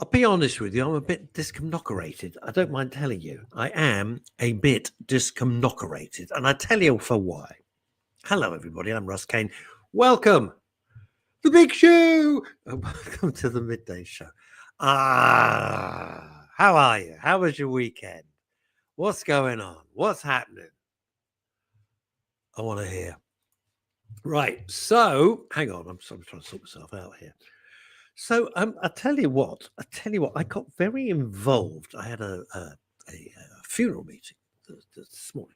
I'll be honest with you, I'm a bit discombobulated. I don't mind telling you. I am a bit discombobulated, and I tell you for why. Hello, everybody. I'm Russ Kane. Welcome, the big show. Welcome to the Midday Show. How are you? How was your weekend? What's going on? What's happening? I want to hear. Right. So, hang on. I'm trying to sort myself out here. So I tell you what, I got very involved. I had a funeral meeting this morning,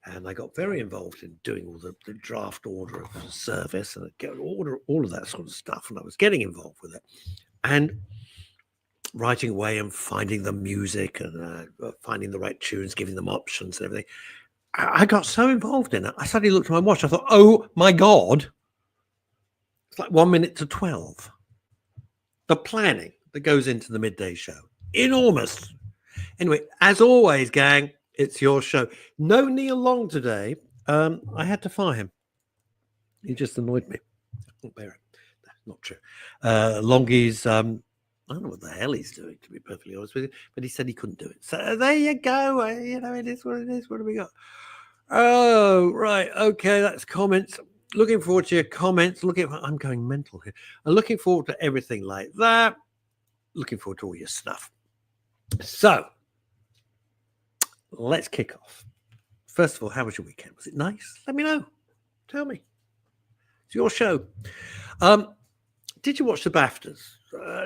and I got very involved in doing all the draft order of the service and order all of that sort of stuff. And I was getting involved with it and writing away and finding the music and finding the right tunes, giving them options and everything. I got so involved in it. I suddenly looked at my watch. I thought, oh my God, it's like 1 minute to 12. The planning that goes into the midday show. Enormous. Anyway, as always, gang, it's your show. No Neil Long today. I had to fire him. He just annoyed me. I can't bear it. That's not true. Longie's, I don't know what the hell he's doing, to be perfectly honest with you, but he said he couldn't do it. So there you go. It is what it is. What do we got? Oh, right. Okay, that's comments. Looking forward to your comments. I'm going mental here. I'm looking forward to everything like that. Looking forward to all your stuff. So, let's kick off. First of all, how was your weekend? Was it nice? Let me know. Tell me. It's your show. Did you watch the BAFTAs?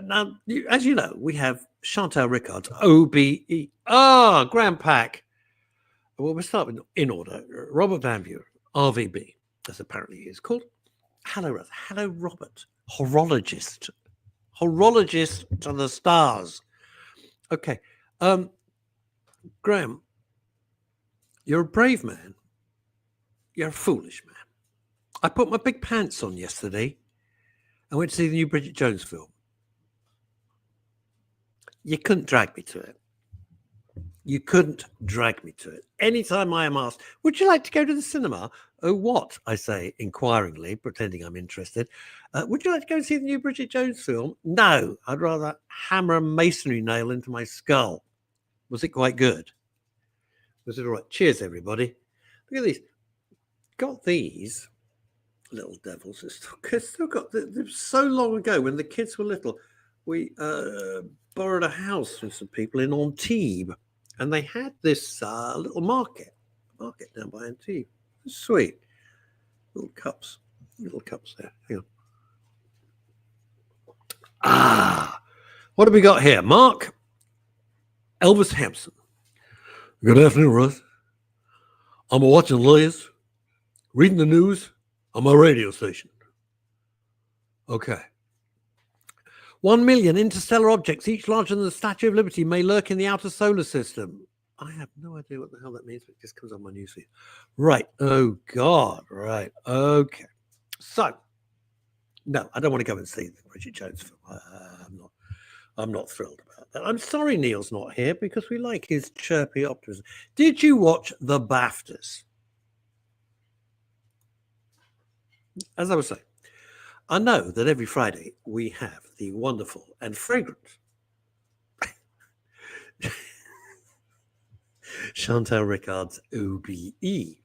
Now, as you know, we have Chantal Ricard's OBE. Grand Pack. Well, we'll start in order. Robert Van Buren, RVB. As apparently he is called. Hello, Robert. Horologist to the stars. Okay. Graham, you're a brave man. You're a foolish man. I put my big pants on yesterday. I went to see the new Bridget Jones film. You couldn't drag me to it. You couldn't drag me to it. Anytime I am asked, would you like to go to the cinema? Oh, what? I say inquiringly, pretending I'm interested. Would you like to go and see the new Bridget Jones film? No, I'd rather hammer a masonry nail into my skull. Was it quite good? Was it all right? Cheers, everybody. Look at these. Got these little devils. It's still got, so long ago when the kids were little, we borrowed a house from some people in Antibes. And they had this little market down by Antibes. Sweet. Little cups there. Hang on. What have we got here? Mark Elvis Hampson. Good afternoon, Russ. I'm watching Liz, reading the news on my radio station. Okay. 1 million interstellar objects, each larger than the Statue of Liberty, may lurk in the outer solar system. I have no idea what the hell that means, but it just comes on my newsfeed. Right. Oh, God. Right. Okay. So, no, I don't want to go and see the Bridget Jones film. I'm not thrilled about that. I'm sorry Neil's not here because we like his chirpy optimism. Did you watch the BAFTAs? As I was saying, I know that every Friday we have the wonderful and fragrant Chantal Ricard's OBE.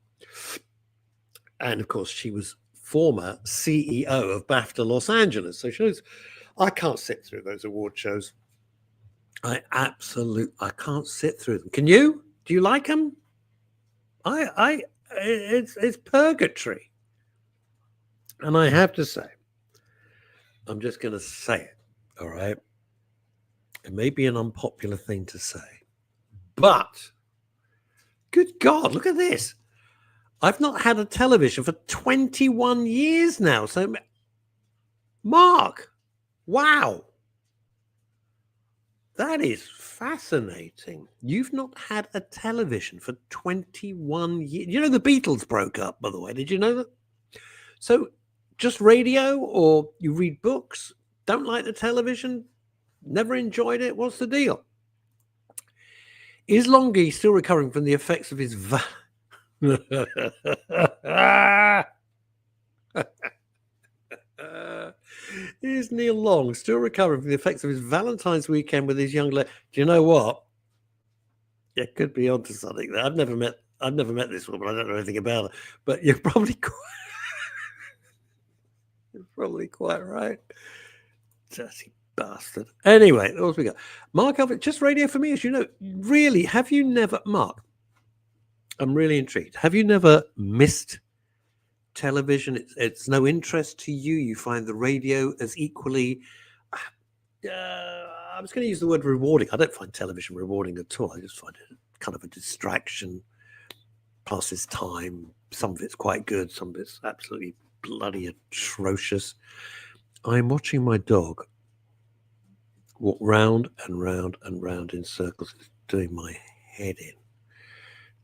And of course, she was former CEO of BAFTA Los Angeles. So she knows, I can't sit through those award shows. I can't sit through them. Can you? Do you like them? It's purgatory. And I have to say, I'm just going to say it, all right? It may be an unpopular thing to say, but good God, look at this. I've not had a television for 21 years now. So, Mark, wow. That is fascinating. You've not had a television for 21 years. You know, the Beatles broke up, by the way. Did you know that? So, just radio, or you read books, don't like the television, never enjoyed it? What's the deal? Is Longie still recovering from the effects of his Here's Neil Long, still recovering from the effects of his Valentine's weekend with his young lady. Do you know what? It could be onto something there. I've never met this woman. I don't know anything about her, but you're probably quite right. Dirty bastard. Anyway, what else we got? Mark Alfred, just radio for me, as you know. Really, have you never, Mark? I'm really intrigued. Have you never missed television? It's no interest to you. You find the radio as equally. I was going to use the word rewarding. I don't find television rewarding at all. I just find it kind of a distraction, passes time. Some of it's quite good. Some of it's absolutely bloody atrocious. I'm watching my dog walk round and round and round in circles. It's doing my head in.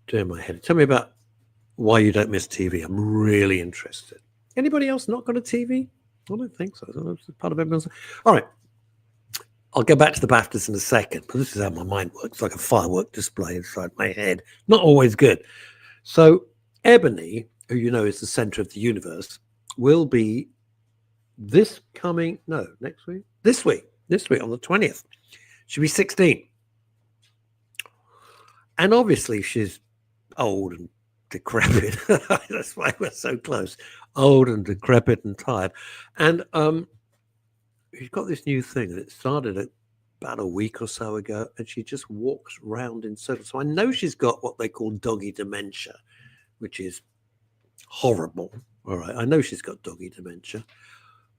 Tell me about why you don't miss TV. I'm really interested. Anybody else not got a TV? I don't think so. It's part of everyone's. All right. I'll go back to the BAFTAs in a second, but this is how my mind works. It's like a firework display inside my head. Not always good. So Ebony, who you know is the center of the universe, will be next week? This week on the 20th. She'll be 16. And obviously she's old and decrepit. That's why we're so close. Old and decrepit and tired. And she's got this new thing, and it started about a week or so ago, and she just walks round in circles. So I know she's got what they call doggy dementia, which is horrible. All right, I know she's got doggy dementia.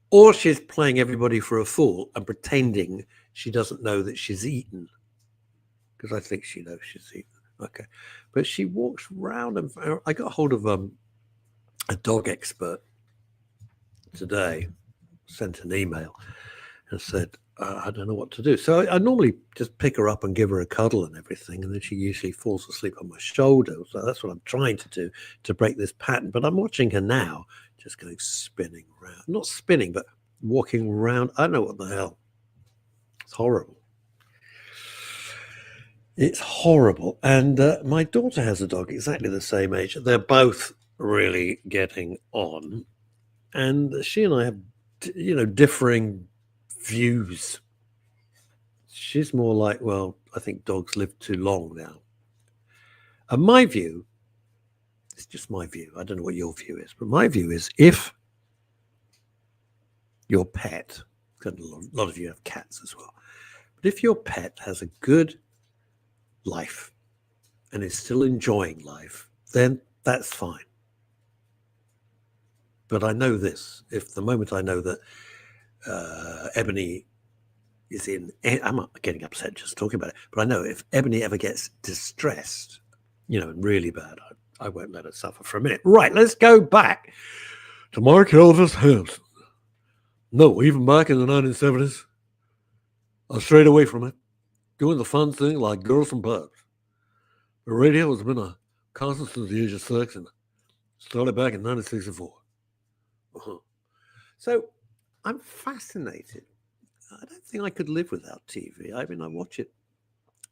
Or she's playing everybody for a fool and pretending she doesn't know that she's eaten. Because I think she knows she's eaten. Okay. But she walks round and I got hold of a dog expert today, sent an email and said, I don't know what to do. So I normally just pick her up and give her a cuddle and everything, and then she usually falls asleep on my shoulder. So that's what I'm trying to do to break this pattern. But I'm watching her now, just going spinning around. Not spinning, but walking around. I don't know what the hell. It's horrible. It's horrible. And my daughter has a dog exactly the same age. They're both really getting on. And she and I have, differing views. She's more like, well, I think dogs live too long now. And my view, it's just my view. I don't know what your view is, but my view is if your pet, because a lot of you have cats as well, but if your pet has a good life and is still enjoying life, then that's fine. But I know this, if the moment I know that Ebony is I'm not getting upset just talking about it, but I know if Ebony ever gets distressed, and really bad, I won't let her suffer for a minute. Right, let's go back to Mark Elvis Hanson. No, even back in the 1970s, I strayed away from it, doing the fun thing like girls and pubs. The radio has been a constant since the age of 6 and started back in 1964. So I'm fascinated. I don't think I could live without TV. I mean, I watch it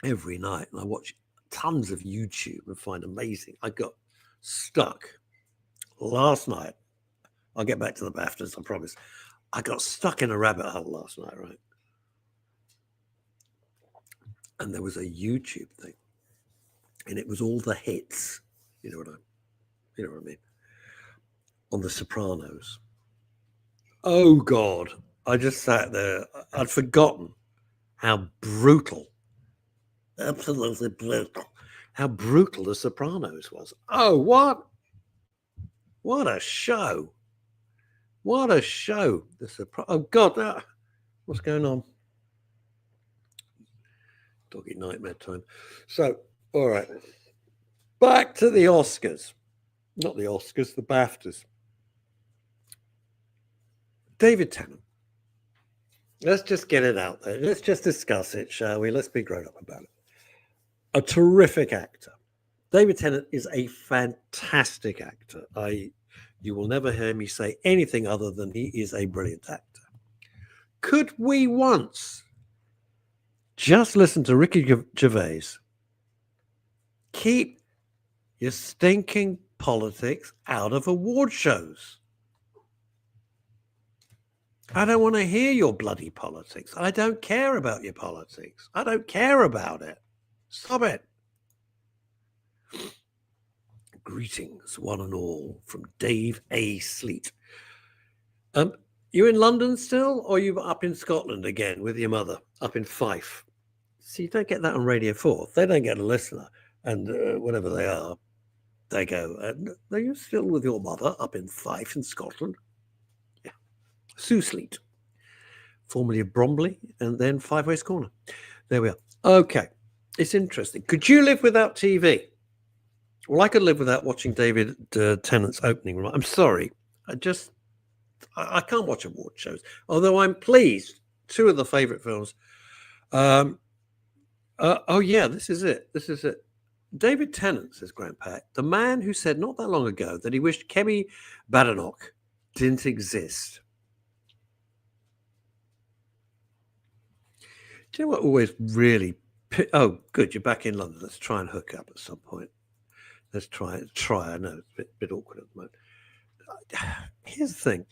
every night, and I watch tons of YouTube and find amazing. I got stuck last night. I'll get back to the BAFTAs, I promise. I got stuck in a rabbit hole last night, right? And there was a YouTube thing, and it was all the hits. You know what I mean? On The Sopranos. Oh God. I just sat there. I'd forgotten how brutal, absolutely brutal, how brutal The Sopranos was. Oh, what? What a show. What a show. Oh, God. What's going on? Doggy nightmare time. So, all right. Back to the Oscars. Not the Oscars, the BAFTAs. David Tennant. Let's just get it out there. Let's just discuss it, shall we? Let's be grown up about it. A terrific actor. David Tennant is a fantastic actor. You will never hear me say anything other than he is a brilliant actor. Could we once just listen to Ricky Gervais? Keep your stinking politics out of award shows. I don't want to hear your bloody politics. I don't care about your politics. I don't care about it. Stop it. Greetings, one and all, from Dave A. Sleet. You in London still, or you up in Scotland again with your mother, up in Fife? See, you don't get that on Radio 4. They don't get a listener, and whatever they are, they go, are you still with your mother up in Fife in Scotland? Yeah. Sue Sleet, formerly of Bromley, and then Five Ways Corner. There we are. Okay, it's interesting. Could you live without TV? Well, I could live without watching David Tennant's opening. I'm sorry. I can't watch award shows, although I'm pleased. Two of the favorite films. Oh, yeah, this is it. This is it. David Tennant, says Grandpa, the man who said not that long ago that he wished Kemi Badenoch didn't exist. Do you know what always really... Oh, good, you're back in London. Let's try and hook up at some point. Let's try. I know it's a bit awkward at the moment. Here's the thing.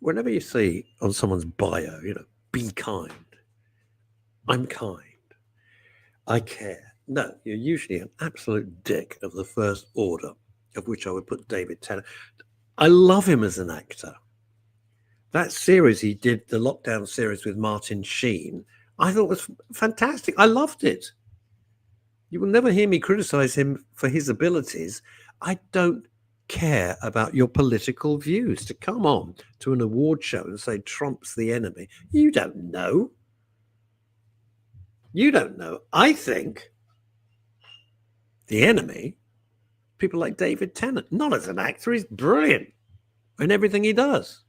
Whenever you see on someone's bio, be kind. I'm kind. I care. No, you're usually an absolute dick of the first order, of which I would put David Tennant. I love him as an actor. That series he did, the lockdown series with Martin Sheen, I thought was fantastic. I loved it. You will never hear me criticize him for his abilities. I don't care about your political views. To come on to an award show and say Trump's the enemy, you don't know. You don't know. I think the enemy, people like David Tennant, not as an actor, he's brilliant in everything he does.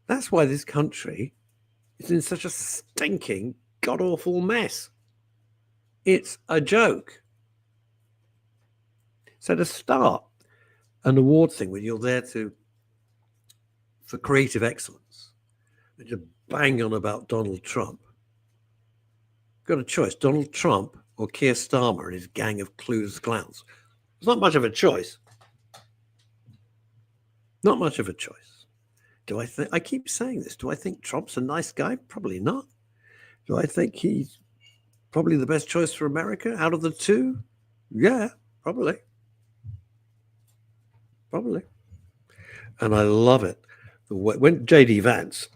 That's why this country is in such a stinking, god-awful mess. It's a joke. So to start an award thing when you're there for creative excellence and just bang on about Donald Trump, got a choice, Donald Trump or Keir Starmer and his gang of clueless clowns. It's not much of a choice. Not much of a choice. I keep saying this, do I think Trump's a nice guy? Probably not. Do I think he's probably the best choice for America out of the two? Yeah, probably. Probably. And I love it. When J.D. Vance,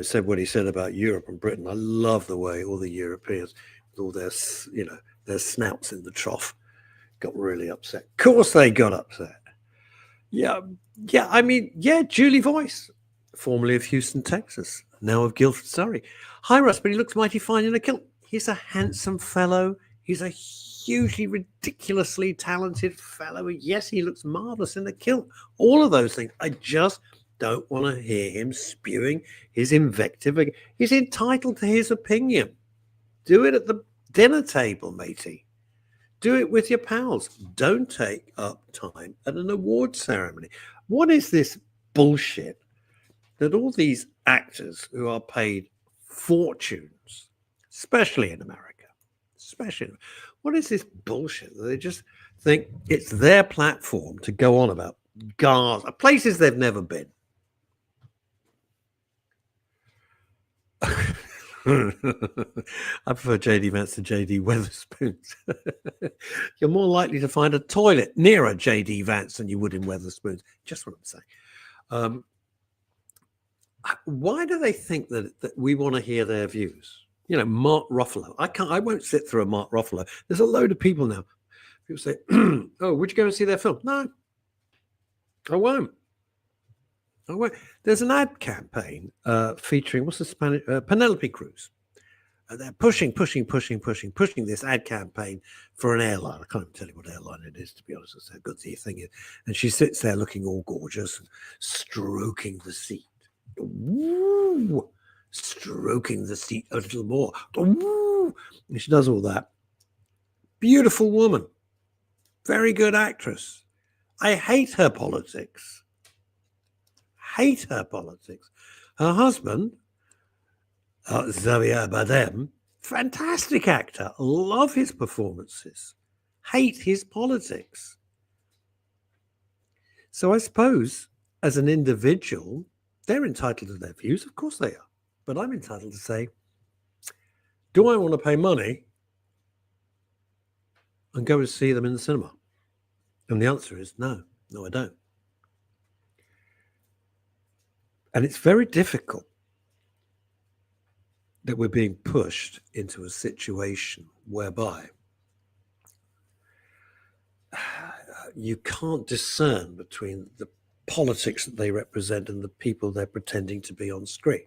said what he said about Europe and Britain, I love the way all the Europeans, with all their snouts in the trough, got really upset. Of course they got upset. Yeah, Julie Voice, formerly of Houston, Texas, now of Guildford, Surrey. Hi, Russ, but he looks mighty fine in a kilt. He's a handsome fellow. He's a hugely, ridiculously talented fellow. Yes, he looks marvelous in a kilt. All of those things. I just don't want to hear him spewing his invective. He's entitled to his opinion. Do it at the dinner table, matey. Do it with your pals. Don't take up time at an award ceremony. What is this bullshit that all these actors who are paid fortunes, especially in America, what is this bullshit that they just think it's their platform to go on about Gaza, places they've never been? I prefer J.D. Vance to J.D. Wetherspoons. You're more likely to find a toilet nearer J.D. Vance than you would in Wetherspoons. Just what I'm saying. Why do they think that we want to hear their views? Mark Ruffalo. I won't sit through a Mark Ruffalo. There's a load of people now. People say, oh, would you go and see their film? No, I won't. There's an ad campaign featuring, what's the Spanish, Penelope Cruz. They're pushing this ad campaign for an airline. I can't even tell you what airline it is, to be honest. That's how good the thing is. And she sits there looking all gorgeous, stroking the seat. Woo! Stroking the seat a little more. Woo! And she does all that. Beautiful woman. Very good actress. I hate her politics. Her husband, Xavier Bardem, fantastic actor. Love his performances. Hate his politics. So I suppose as an individual, they're entitled to their views. Of course they are. But I'm entitled to say, do I want to pay money and go and see them in the cinema? And the answer is no, I don't. And it's very difficult that we're being pushed into a situation whereby you can't discern between the politics that they represent and the people they're pretending to be on screen.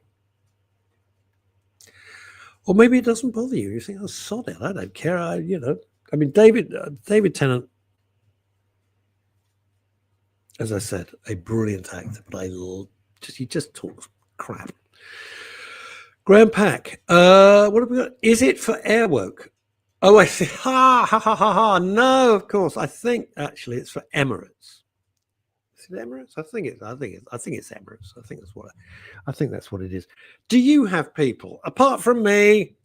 Or maybe it doesn't bother you. You think, oh, sod it, I don't care. I mean, David Tennant, as I said, a brilliant actor, but he just talks crap. Graham Pack, what have we got? Is it for Airwoke? Oh, I see. Ha ha ha ha ha. No, of course. I think actually it's for Emirates. Is it Emirates? I think it's Emirates. I think that's what it is. Do you have people apart from me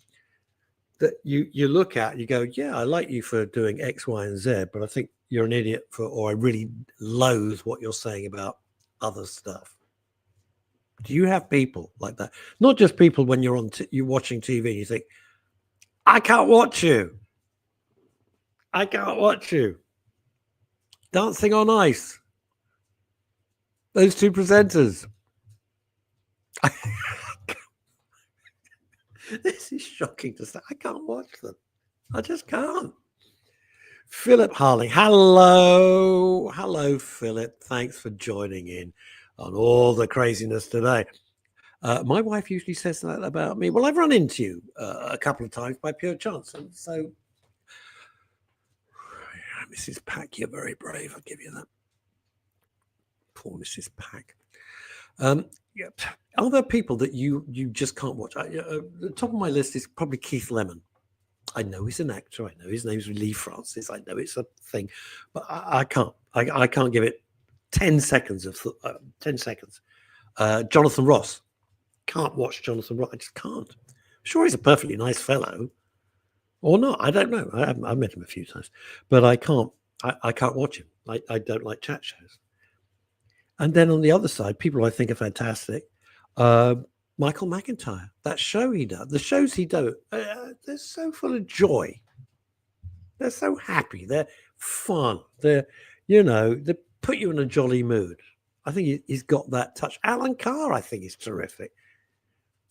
that you look at and you go, yeah, I like you for doing X, Y, and Z, but I think you're an idiot or I really loathe what you're saying about other stuff? Do you have people like that? Not just people when you're you're watching TV and you think, I can't watch you. I can't watch you. Dancing on Ice. Those two presenters. This is shocking to say. I can't watch them. I just can't. Philip Harling. Hello. Hello, Philip. Thanks for joining in on all the craziness today. My wife usually says that about me. Well, I've run into you a couple of times by pure chance. And so, Mrs. Pack, you're very brave. I'll give you that. Poor Mrs. Pack. Yeah. Are there people that you just can't watch? The top of my list is probably Keith Lemon. I know he's an actor. I know his name's Lee Francis. I know it's a thing, but I can't. I can't give it 10 seconds of 10 seconds. Jonathan Ross. Can't watch Jonathan Ross. I just can't. I'm sure he's a perfectly nice fellow, or not. I don't know. I've met him a few times, but I can't. I can't watch him. I don't like chat shows. And then on the other side, people I think are fantastic. Michael McIntyre, that show he does, the shows he does, they're so full of joy. They're so happy. They're fun. They put you in a jolly mood. I think he's got that touch. Alan Carr, I think, is terrific.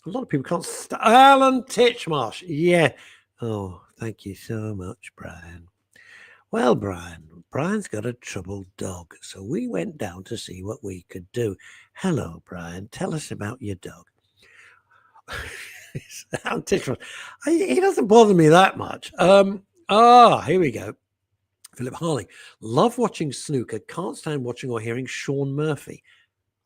A lot of people can't Alan Titchmarsh. Yeah. Oh, thank you so much, Brian. Well, Brian's got a troubled dog, so we went down to see what we could do. Hello, Brian. Tell us about your dog. Alan Titchmarsh. He doesn't bother me that much. Here we go. Philip Harling. Love watching snooker. Can't stand watching or hearing Sean Murphy.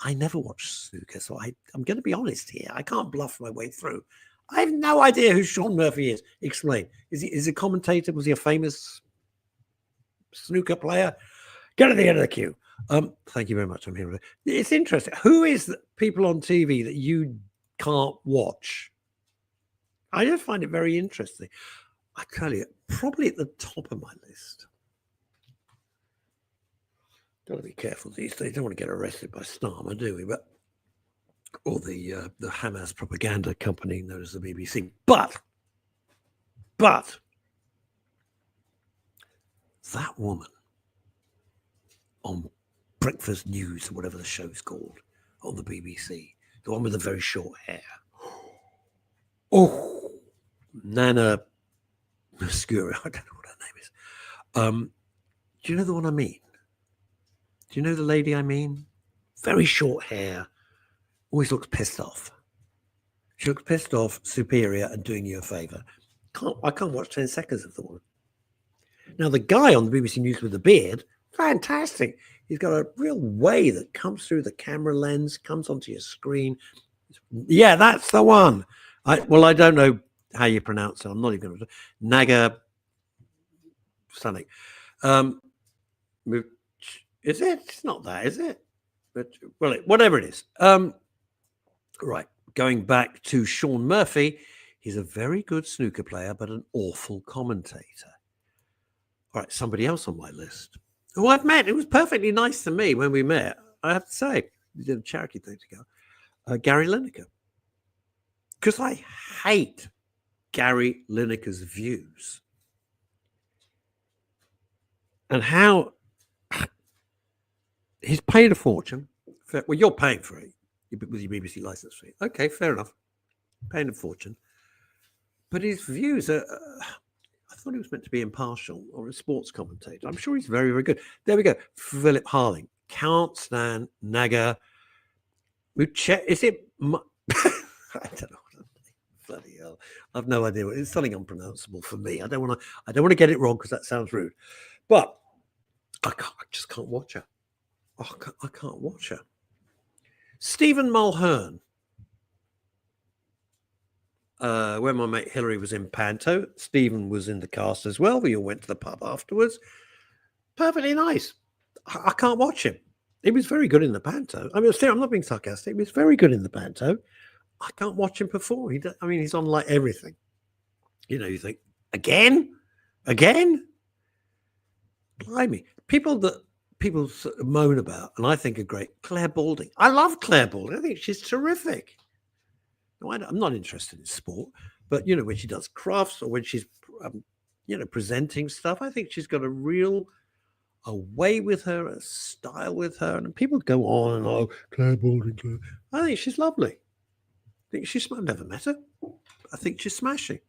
I never watch snooker, so I'm going to be honest here. I can't bluff my way through. I have no idea who Sean Murphy is. Explain. Is he a commentator? Was he a famous snooker player? Get to the end of the queue. Thank you very much. I'm here. It's interesting. Who is the people on TV that you can't watch? I just find it very interesting. I tell you, probably at the top of my list. Got to be careful these days. Don't want to get arrested by Starmer, do we? Or the Hamas propaganda company known as the BBC. But that woman on Breakfast News, or whatever the show's called, on the BBC, the one with the very short hair. Oh, Nana Muscuri. I don't know what her name is. Do you know the one I mean? Do you know the lady I mean? Very short hair. Always looks pissed off. She looks pissed off, superior, and doing you a favour. I can't watch 10 seconds of the woman. Now, the guy on the BBC News with the beard, fantastic. He's got a real way that comes through the camera lens, comes onto your screen. Yeah, that's the one. I don't know how you pronounce it. I'm not even going to. Naga something. Is it? It's not that, is it? But whatever it is. Right. Going back to Sean Murphy, he's a very good snooker player, but an awful commentator. All right, somebody else on my list who I've met. It was perfectly nice to me when we met, I have to say. did a charity thing together. Gary Lineker, because I hate Gary Lineker's views and how he's paid a fortune. Well, you're paying for it with your BBC license fee. Okay, fair enough. Paying a fortune. But his views are, I thought he was meant to be impartial or a sports commentator. I'm sure he's very, very good. There we go. Philip Harling. Can't stand Naga. Is it? I don't know. Bloody hell. I've no idea. It's something unpronounceable for me. I don't want to get it wrong because that sounds rude. But I just can't watch her. I can't watch her. Stephen Mulhern. When my mate Hillary was in Panto, Stephen was in the cast as well. We all went to the pub afterwards. Perfectly nice. I can't watch him. He was very good in the Panto. I mean, I'm not being sarcastic. He was very good in the Panto. I can't watch him perform. He's on like everything. You think, again? Blimey. People sort of moan about, and I think are great, Claire Balding. I love Claire Balding. I think she's terrific. No, I'm not interested in sport, but, when she does crafts or when she's, presenting stuff, I think she's got a way with her, a style with her. And people go on and, Claire Balding. I think she's lovely. I've never met her. I think she's smashing.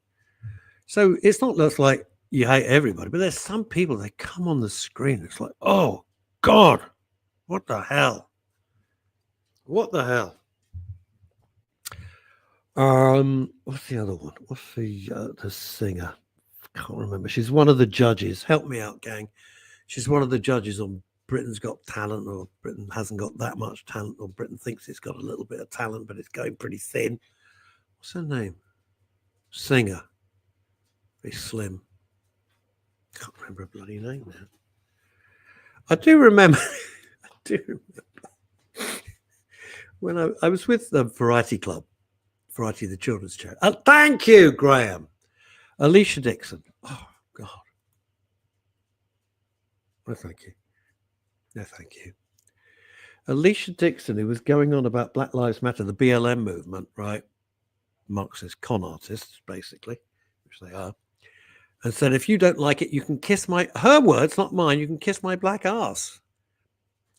So it's not just like you hate everybody, but there's some people that come on the screen. It's like, oh God, what the hell? What the hell? What's the other one? What's the singer? I can't remember. She's one of the judges. Help me out, gang. She's one of the judges on Britain's Got Talent, or Britain hasn't got that much talent, or Britain thinks it's got a little bit of talent, but it's going pretty thin. What's her name? Singer. Very slim. Can't remember her bloody name now. I do remember. When I was with the Variety Club, Variety, the children's charity. Thank you, Graham. Alicia Dixon. Oh, God. No, thank you. No, thank you. Alicia Dixon, who was going on about Black Lives Matter, the BLM movement, right? Marxist con artists, basically, which they are, and said, if you don't like it, you can kiss her words, not mine, you can kiss my black ass.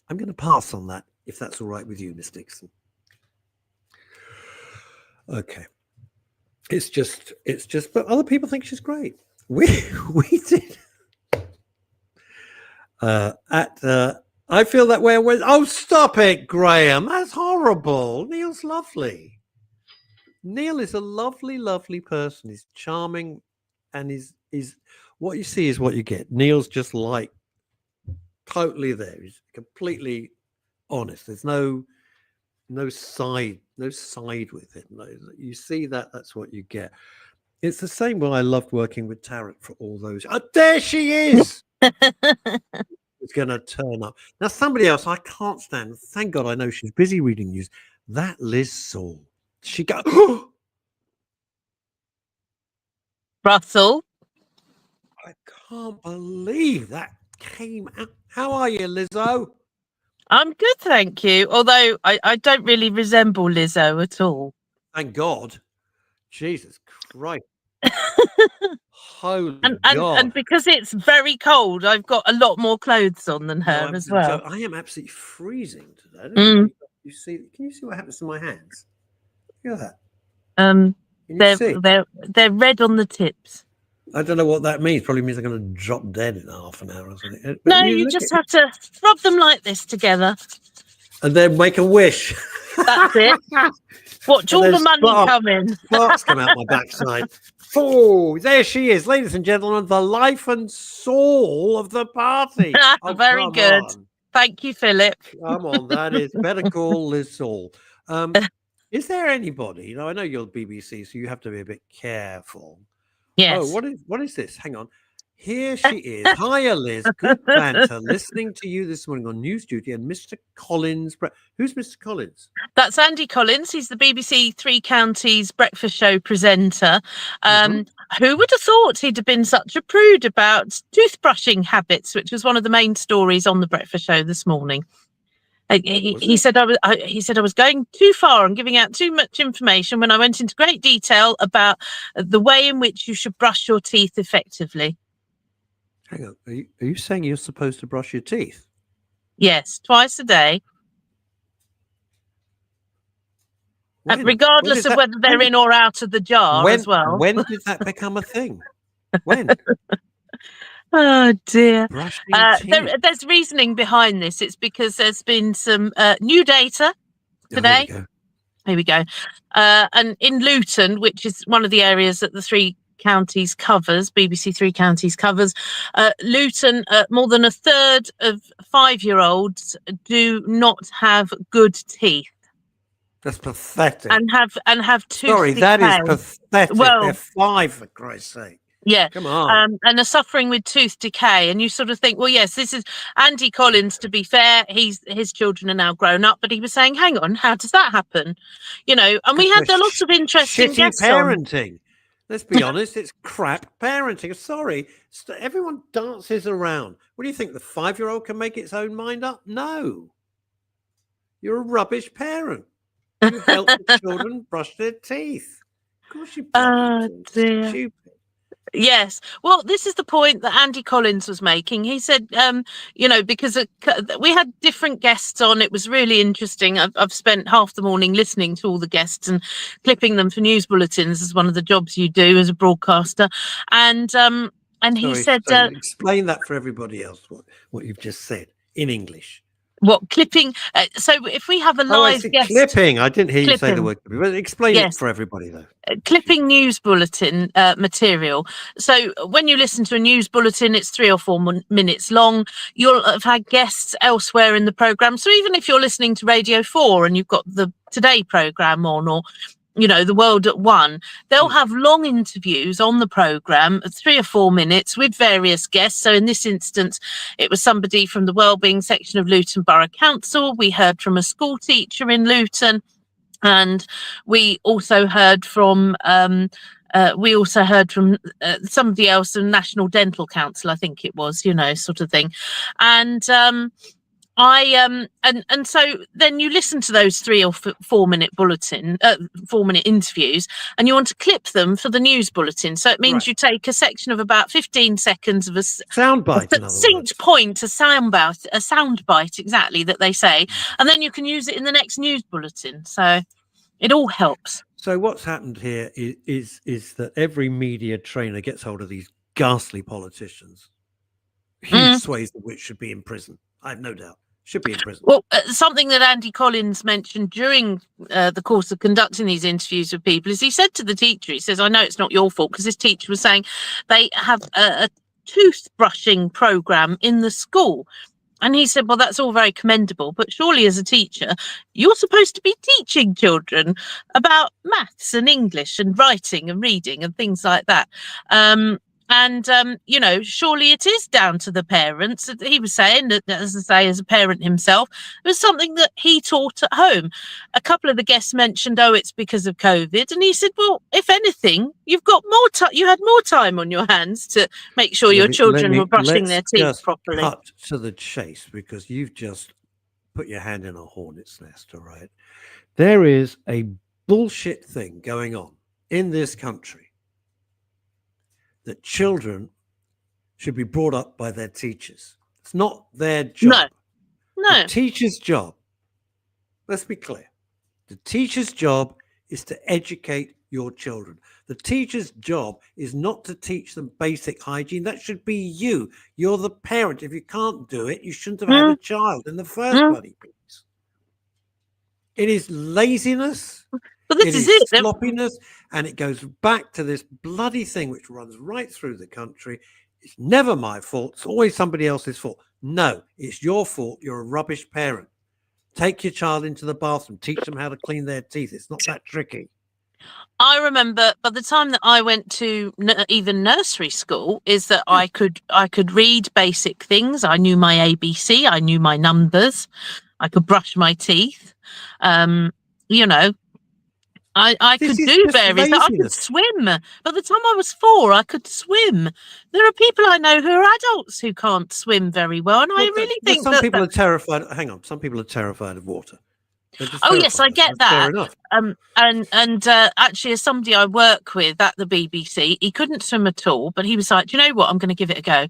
I'm going to pass on that, if that's all right with you, Miss Dixon. Okay. It's just, but other people think she's great. We did. I feel that way. Oh, stop it, Graham. That's horrible. Neil's lovely. Neil is a lovely, lovely person. He's charming, and he's what you see is what you get. Neil's just like totally there. He's completely honest. There's no side with it. No, you see that's what you get. It's the same way I loved working with Tarrant for all those. Oh, there she is. It's going to turn up. Now, somebody else I can't stand. Thank God I know she's busy reading news. That Liz Saul. She goes, Russell. I can't believe that came out. How are you, Lizzo? I'm good, thank you. Although I don't really resemble Lizzo at all. Thank God. Jesus Christ. Holy God. God. And because it's very cold, I've got a lot more clothes on than her as well. I am absolutely freezing today. Can you see what happens to my hands? Look at that. They're red on the tips. I don't know what that means. Probably means I'm going to drop dead in half an hour or something. But no, you just have to rub them like this together. And then make a wish. That's it. Watch all the money come in. Sparks come out my backside. Oh, there she is. Ladies and gentlemen, the life and soul of the party. Oh, very good. Thank you, Philip. Come on, that is better call Liz Saul. Is there anybody? I know you're BBC, so you have to be a bit careful. Yes. Oh, what is this? Hang on. Here she is. Hiya, Liz. Good banter. Listening to you this morning on News Duty and Mr. Collins. Who's Mr. Collins? That's Andy Collins. He's the BBC Three Counties breakfast show presenter. Who would have thought he'd have been such a prude about toothbrushing habits, which was one of the main stories on the breakfast show this morning. He said he said I was going too far and giving out too much information when I went into great detail about the way in which you should brush your teeth effectively. Hang on, are you saying you're supposed to brush your teeth? Yes, twice a day. Regardless of whether they're in or out of the jar as well. When did that become a thing? When? Oh dear. Brushing teeth. There's reasoning behind this. It's because there's been some new data today. Here we go. And in Luton, which is one of the areas that the Three Counties covers, BBC Three Counties covers, Luton, more than a third of 5-year-olds do not have good teeth. That's pathetic. And have tooth Sorry, decay. that is pathetic. Well, they're 5, for Christ's sake. Yeah, come on. And are suffering with tooth decay, and you sort of think, well, yes, this is Andy Collins. To be fair, his children are now grown up, but he was saying, hang on, how does that happen? You know, and we had lots of interesting guests parenting. On. Let's be honest, it's crap parenting. Sorry, everyone dances around. What do you think? The 5-year-old can make its own mind up? No, you're a rubbish parent. You help the children brush their teeth. Of course you. Oh dear. Stupid. Yes. Well, this is the point that Andy Collins was making. He said, you know, because we had different guests on. It was really interesting. I've spent half the morning listening to all the guests and clipping them for news bulletins as one of the jobs you do as a broadcaster. And he said, explain that for everybody else, what you've just said in English. What clipping? So if we have a live guest, clipping. I didn't hear you say the word. Explain it for everybody, though. Clipping news bulletin material. So when you listen to a news bulletin, it's 3 or 4 minutes long. You'll have had guests elsewhere in the program. So even if you're listening to Radio 4 and you've got the Today program on, or you know, The World at 1, they'll have long interviews on the programme, 3 or 4 minutes with various guests. So in this instance, it was somebody from the Wellbeing section of Luton Borough Council. We heard from a school teacher in Luton, and we also heard from somebody else, the National Dental Council, I think it was, you know, sort of thing. And and so then you listen to those 3 or 4 minute 4 minute interviews, and you want to clip them for the news bulletin. So it means you take a section of about 15 seconds of a soundbite, a succinct point, a soundbite exactly that they say, and then you can use it in the next news bulletin. So it all helps. So what's happened here is that every media trainer gets hold of these ghastly politicians, huge swathes of which should be in prison. I have no doubt. Should be in prison. Well, something that Andy Collins mentioned during the course of conducting these interviews with people is he said to the teacher, he says, I know it's not your fault, because this teacher was saying they have a toothbrushing program in the school. And he said, well, that's all very commendable, but surely as a teacher, you're supposed to be teaching children about maths and English and writing and reading and things like that. You know, surely it is down to the parents. He was saying that, as I say, as a parent himself, it was something that he taught at home. A couple of the guests mentioned, oh, it's because of COVID. And he said, well, if anything, you've got more time. You had more time on your hands to make sure your children were brushing their teeth properly. Cut to the chase, because you've just put your hand in a hornet's nest, all right? There is a bullshit thing going on in this country that children should be brought up by their teachers. It's not their job. No. The teacher's job, let's be clear, the teacher's job is to educate your children. The teacher's job is not to teach them basic hygiene. That should be you. You're the parent. If you can't do it, you shouldn't have had a child in the first bloody place. It is laziness. But this is it. Sloppiness, and it goes back to this bloody thing which runs right through the country. It's never my fault. It's always somebody else's fault. No, it's your fault. You're a rubbish parent. Take your child into the bathroom. Teach them how to clean their teeth. It's not that tricky. I remember by the time that I went to even nursery school, is that I could read basic things. I knew my ABC. I knew my numbers. I could brush my teeth. You know. I This could is do just various. I could laziness. swim. By the time I was 4, I could swim. There are people I know who are adults who can't swim very well, and I Well, really well, think some that. people are terrified. Hang on, some people are terrified of water. They're just Oh yes, terrified I of it. get That's fair that. enough. And actually, as somebody I work with at the BBC, he couldn't swim at all, but he was like, "Do you know what? I'm going to give it a go."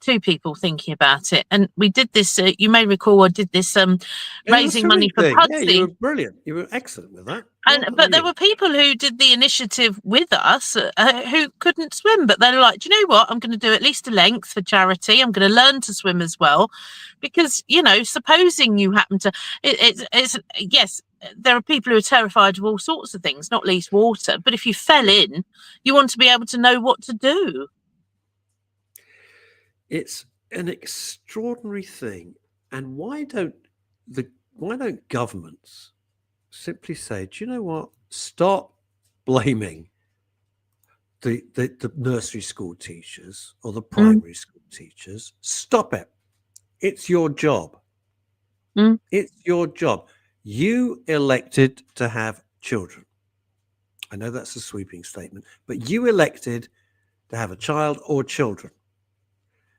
2 people thinking about it, and we did this. You may recall I did this Yeah, the raising money swimming for thing. Yeah, you were Pudsey. brilliant. You were excellent with that. Well done But there you. were people who did the initiative with us who couldn't swim, but they're like, do you know what? I'm going to do at least a length for charity. I'm going to learn to swim as well, because supposing you happen to, it's yes, there are people who are terrified of all sorts of things, not least water. But if you fell in, you want to be able to know what to do. It's an extraordinary thing, and why don't governments simply say, do you know what? Stop blaming the nursery school teachers or the primary school teachers. Stop it. It's your job. It's your job. You elected to have children. I know that's a sweeping statement, but you elected to have a child or children.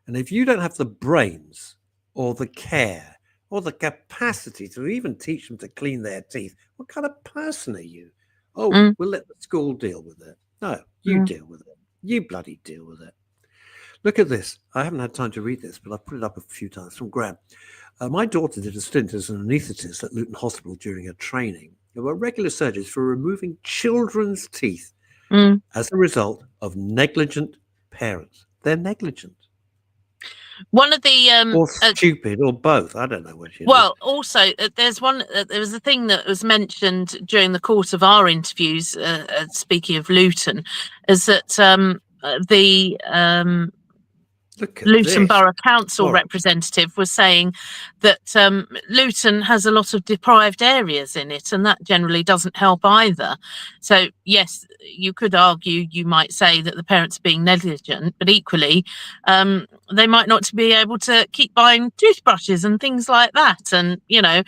And if you don't have the brains or the care or the capacity to even teach them to clean their teeth, what kind of person are you? Oh, we'll let the school deal with it. No, you deal with it. You bloody deal with it. Look at this. I haven't had time to read this, but I've put it up a few times from Graham. My daughter did a stint as an anaesthetist at Luton Hospital during her training. There were regular surgeries for removing children's teeth as a result of negligent parents. They're negligent. One of the or stupid or both. I don't know which it is. well, also there was a thing that was mentioned during the course of our interviews. Speaking of Luton, is that the Luton Borough Council representative was saying that Luton has a lot of deprived areas in it, and that generally doesn't help either. So yes, you could argue, you might say that the parents are being negligent, but equally they might not be able to keep buying toothbrushes and things like that. And the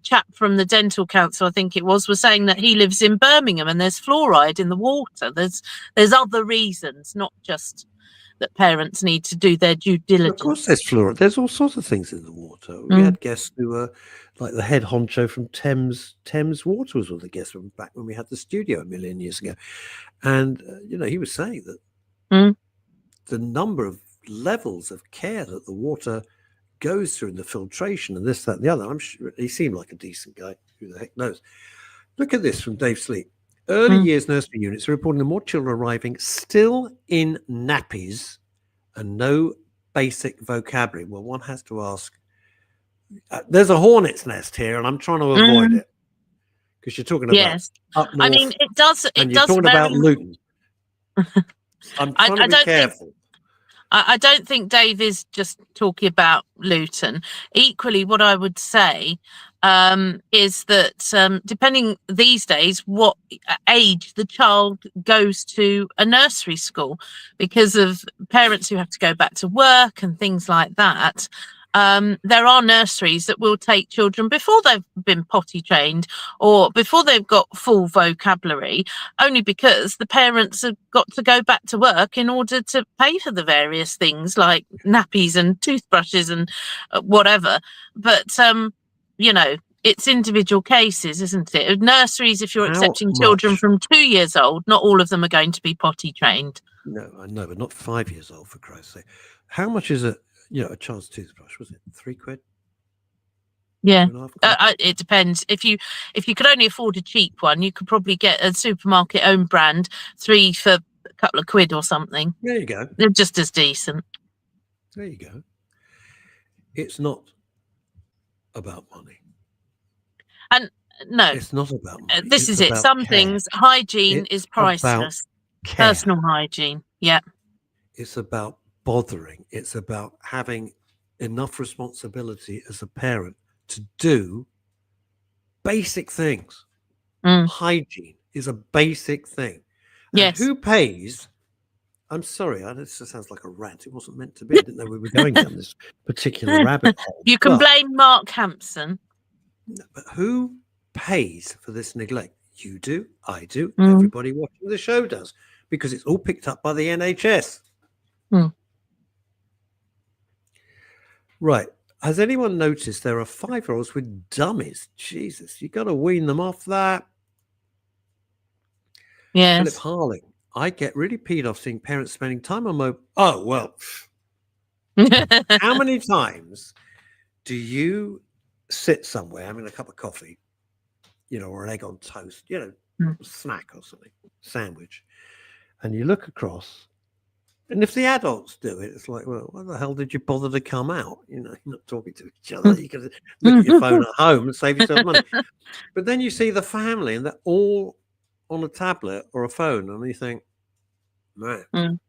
chap from the Dental Council, I think it was saying that he lives in Birmingham and there's fluoride in the water. There's other reasons, not just that parents need to do their due diligence. Of course, there's fluoride. There's all sorts of things in the water. We had guests who were like the head honcho from Thames Water was one of the guests from back when we had the studio a million years ago, and he was saying that the number of levels of care that the water goes through in the filtration and this, that, and the other. I'm sure he seemed like a decent guy. Who the heck knows? Look at this from Dave Sleep. Early years nursery units are reporting more children arriving still in nappies and no basic vocabulary. Well, one has to ask. There's a hornet's nest here, and I'm trying to avoid it because you're talking about up north. I mean, it does. And you're talking about Luton. I'm trying to be careful. I don't think Dave is just talking about Luton. Equally, what I would say is that depending these days what age the child goes to a nursery school, because of parents who have to go back to work and things like that, there are nurseries that will take children before they've been potty trained or before they've got full vocabulary, only because the parents have got to go back to work in order to pay for the various things like nappies and toothbrushes and whatever. But it's individual cases, isn't it? Nurseries, if you're accepting children from 2 years old, not all of them are going to be potty trained. No, I know, but not 5 years old, for Christ's sake. How much is a child's toothbrush? Was it £3? Yeah, it depends. If you could only afford a cheap one, you could probably get a supermarket own brand, 3 for a couple of quid or something. There you go. They're just as decent. There you go. It's not about money. And no, it's not about money. This is it. Some things, hygiene is priceless. Personal hygiene. Yeah. It's about bothering. It's about having enough responsibility as a parent to do basic things. Hygiene is a basic thing. And yes. Who pays? I'm sorry, this sounds like a rant. It wasn't meant to be. I didn't know we were going down this particular rabbit hole. You can blame Mark Hampson. But who pays for this neglect? You do, I do, Mm. everybody watching the show does, because it's all picked up by the NHS. Mm. Right. Has anyone noticed there are 5-year-olds with dummies? Jesus, you got to wean them off that. Philip Yes. Harling. I get really peed off seeing parents spending time on mobile. Oh, well. How many times do you sit somewhere having a cup of coffee, or an egg on toast, snack or something, sandwich, and you look across, and if the adults do it, it's like, well, why the hell did you bother to come out? You're not talking to each other. You can look at your phone at home and save yourself money. But then you see the family, and they're all on a tablet or a phone, and you think, man,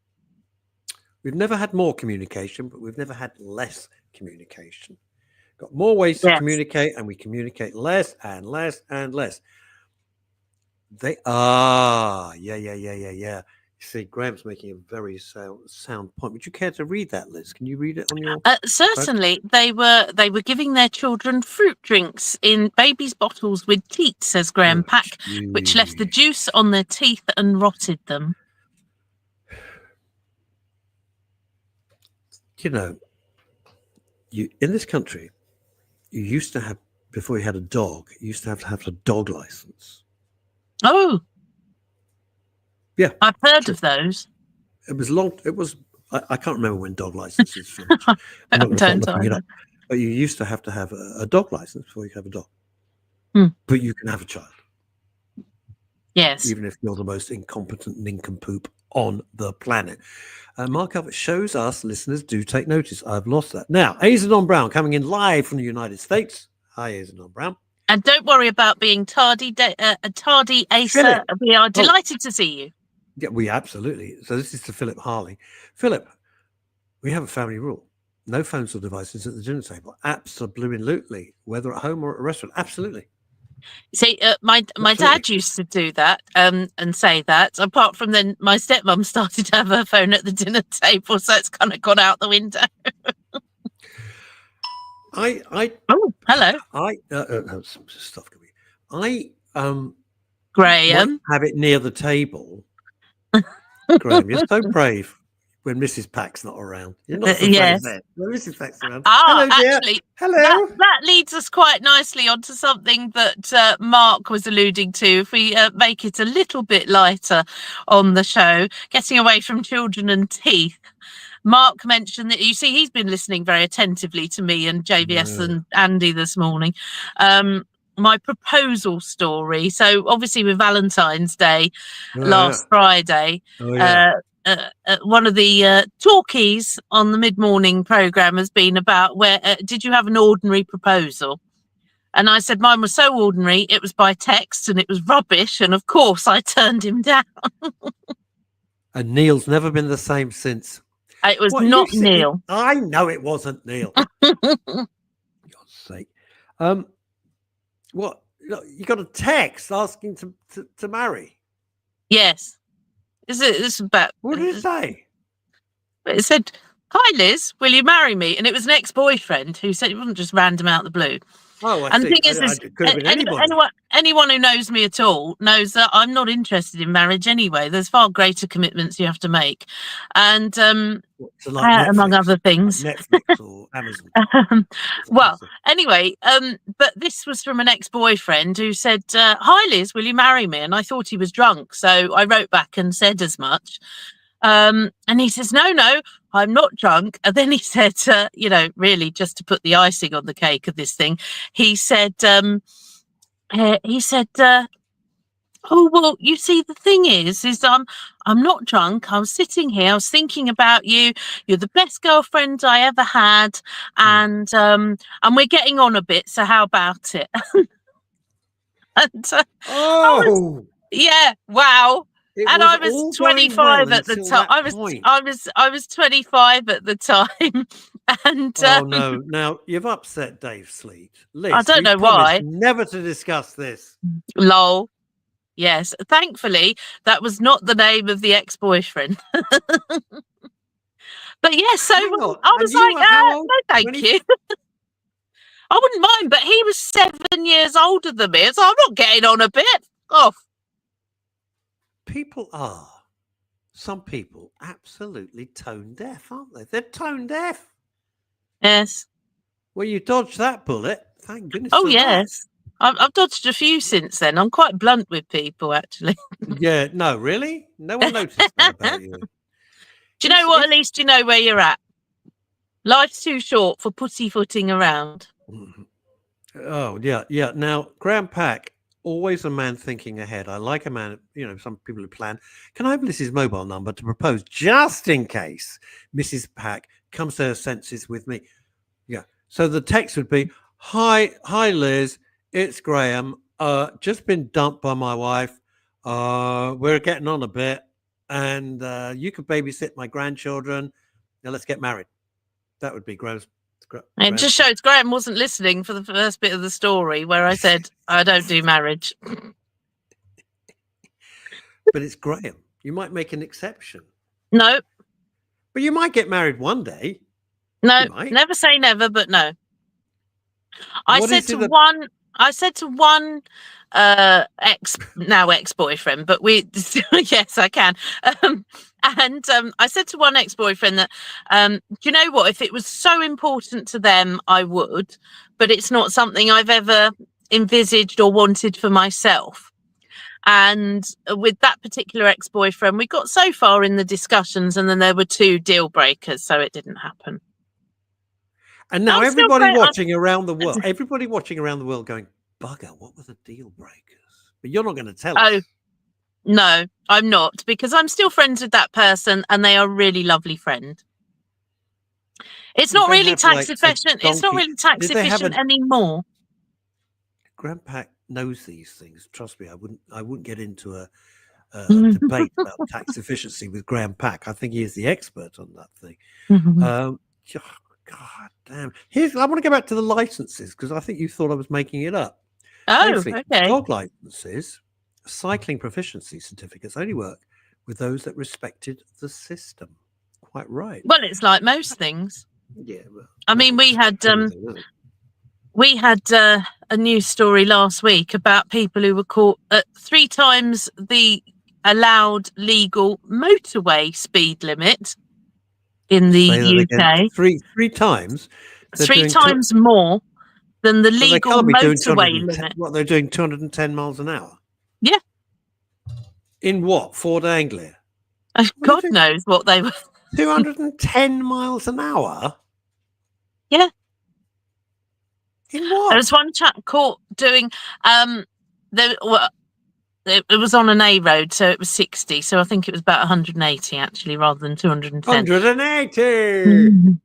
we've never had more communication, but we've never had less communication. Got more ways to communicate, and we communicate less and less and less. Yeah. You see, Graham's making a very sound point. Would you care to read that, Liz? Can you read it on your? Certainly, they were giving their children fruit drinks in babies' bottles with teat, says Graham Pack, which left the juice on their teeth and rotted them. You in this country, you used to have, before you had a dog, you used to have a dog license. Oh, yeah, I've heard of those. It was long. It was. I can't remember when dog licenses finished. I'm not going to start looking it up. But you used to have a dog license before you could have a dog. But you can have a child. Yes. Even if you're the most incompetent nincompoop on the planet. Mark Albert shows us listeners do take notice. I've lost that. Now, Azadon Brown coming in live from the United States. Hi, Azadon Brown. And don't worry about being tardy, Asa. We are delighted to see you. Yeah, we absolutely. So this is to Philip Harling. Philip, we have a family rule. No phones or devices at the dinner table. Absolutely. Whether at home or at a restaurant. Absolutely. See, my dad used to do that and say that. Apart from then, my stepmom started to have her phone at the dinner table, so it's kind of gone out the window. Oh, hello. Some stuff coming. Graham, have it near the table. Graham, you're so brave when Mrs. Pack's not around. You're not so brave then. When Mrs. Pack's around. Hello, dear. Actually, hello. That leads us quite nicely onto something that Mark was alluding to. If we make it a little bit lighter on the show, getting away from children and teeth. Mark mentioned that, you see, he's been listening very attentively to me and JVS and Andy this morning. My proposal story. So obviously with Valentine's Day last Friday, one of the talkies on the mid-morning programme has been about did you have an ordinary proposal? And I said mine was so ordinary, it was by text and it was rubbish. And of course I turned him down. And Neil's never been the same since. It was not Neil. I know it wasn't Neil. For God's sake. What? You got a text asking to marry? Yes. This is about. What did it say? It said, "Hi Liz, will you marry me?" And it was an ex-boyfriend who said it wasn't just random out of the blue. Oh, and the thing is, anyone who knows me at all knows that I'm not interested in marriage anyway. There's far greater commitments you have to make, and among other things, Netflix or Amazon. Well, anyway, but this was from an ex-boyfriend who said, "Hi Liz, will you marry me?" And I thought he was drunk, so I wrote back and said as much. And he says, no, I'm not drunk. And then he said, really just to put the icing on the cake of this thing, he said, oh, well, you see, the thing is I'm not drunk. I was sitting here. I was thinking about you. You're the best girlfriend I ever had. And we're getting on a bit. So how about it? And, yeah. Wow. And I was 25 at the time. I was 25 at the time. And oh no! Now you've upset Dave Sleet. Liz, I don't know why. Never to discuss this. Lol. Yes. Thankfully, that was not the name of the ex-boyfriend. But yes, so I was like, no, thank you. I wouldn't mind, but he was 7 years older than me, so I'm not getting on a bit. Off. Some people absolutely tone deaf, aren't they? They're tone deaf. Yes. Well, you dodged that bullet. Thank goodness. Oh, for yes. I've dodged a few since then. I'm quite blunt with people, actually. that. Yeah, no, really? No one noticed that about you. Do you know what? At least you know where you're at. Life's too short for pussyfooting around. Oh, yeah, yeah. Now, Graham Pack, always a man thinking ahead. I like a man, some people who plan. Can I have Liz's mobile number to propose just in case Mrs. Pack comes to her senses with me? Yeah. So the text would be, Hi, Liz, it's Graham. Just been dumped by my wife. We're getting on a bit, and you could babysit my grandchildren. Now let's get married. That would be gross. It just shows Graham wasn't listening for the first bit of the story where I said, I don't do marriage. But it's Graham. You might make an exception. No. But you might get married one day. No, never say never, but no. I said to one ex-boyfriend, but yes, I can. I said to one ex-boyfriend that, do you know what? If it was so important to them, I would, but it's not something I've ever envisaged or wanted for myself. And with that particular ex-boyfriend, we got so far in the discussions, and then there were 2 deal breakers, so it didn't happen. And now everybody watching around the world going, bugger, what were the deal breakers? But you're not going to tell us. No, I'm not, because I'm still friends with that person, and they are a really lovely friend. It's not really tax efficient. It's not really tax efficient anymore. Graham Pack knows these things. Trust me, I wouldn't get into a debate about tax efficiency with Graham Pack. I think he is the expert on that thing. God damn. I want to go back to the licenses, because I think you thought I was making it up. Oh, okay. Dog licenses, cycling proficiency certificates only work with those that respected the system. Quite right. Well, it's like most things. Yeah. Well, I mean, we had a news story last week about people who were caught at 3 times the allowed legal motorway speed limit in the UK. Three times? 3 times more than the legal motorway limit. What, they're doing 210 miles an hour? Yeah. In what? Ford Anglia? God knows what they were. 210 miles an hour? Yeah. In what? There was one chap caught doing it was on an A road, so it was 60. So I think it was about 180 actually, rather than 210. 180.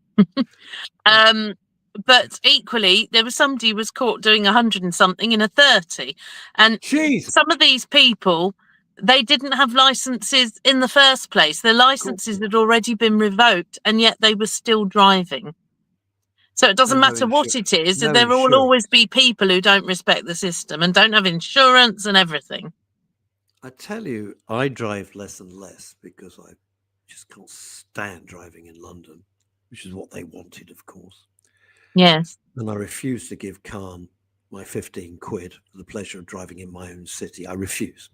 But equally, there was somebody who was caught doing 100 and something in a 30. And some of these people, they didn't have licenses in the first place. Their licenses had already been revoked, and yet they were still driving. So it doesn't matter what it is. There will always be people who don't respect the system and don't have insurance and everything. I tell you, I drive less and less because I just can't stand driving in London, which is what they wanted, of course. Yes. And I refuse to give Khan my 15 quid for the pleasure of driving in my own city. I refuse.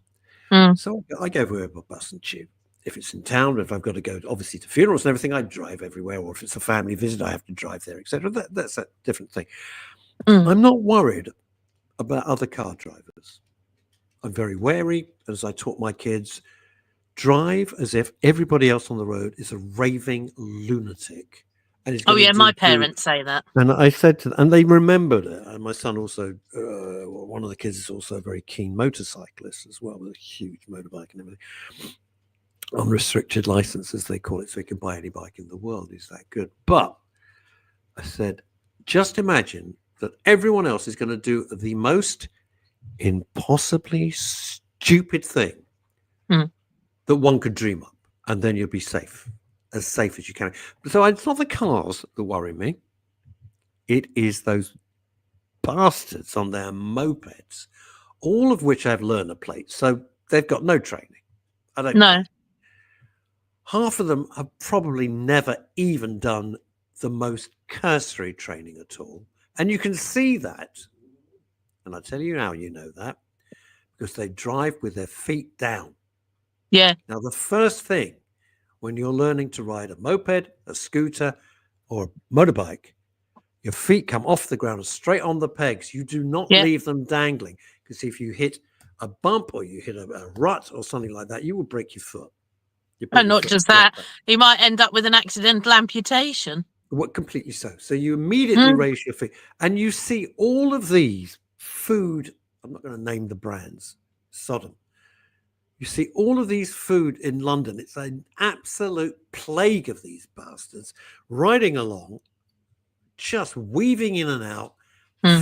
So I go everywhere by bus and tube. If it's in town, if I've got to go, obviously, to funerals and everything, I drive everywhere. Or if it's a family visit, I have to drive there, etc. That's a different thing. I'm not worried about other car drivers. I'm very wary, as I taught my kids, drive as if everybody else on the road is a raving lunatic. And my parents say that. And I said to them, and they remembered it. And my son also, one of the kids is also a very keen motorcyclist as well, with a huge motorbike and everything. Unrestricted license, as they call it, so he can buy any bike in the world. He's that good. But I said, just imagine that everyone else is going to do the most impossibly stupid thing that one could dream up, and then you'll be safe as you can. So it's not the cars that worry me. It is those bastards on their mopeds, all of which have learner plates, so they've got no training. I don't know. Half of them have probably never even done the most cursory training at all. And you can see that. And I tell you how you know that, because they drive with their feet down. Yeah. Now, the first thing when you're learning to ride a moped, a scooter, or a motorbike, your feet come off the ground straight on the pegs. You do not Yeah. leave them dangling, because if you hit a bump or you hit a rut or something like that, you will break your foot. And not just that, you might end up with an accidental amputation. What, completely so. So you immediately raise your feet, and you see all of these food. I'm not going to name the brands. Sodom. You see all of these food in London. It's an absolute plague of these bastards riding along, just weaving in and out,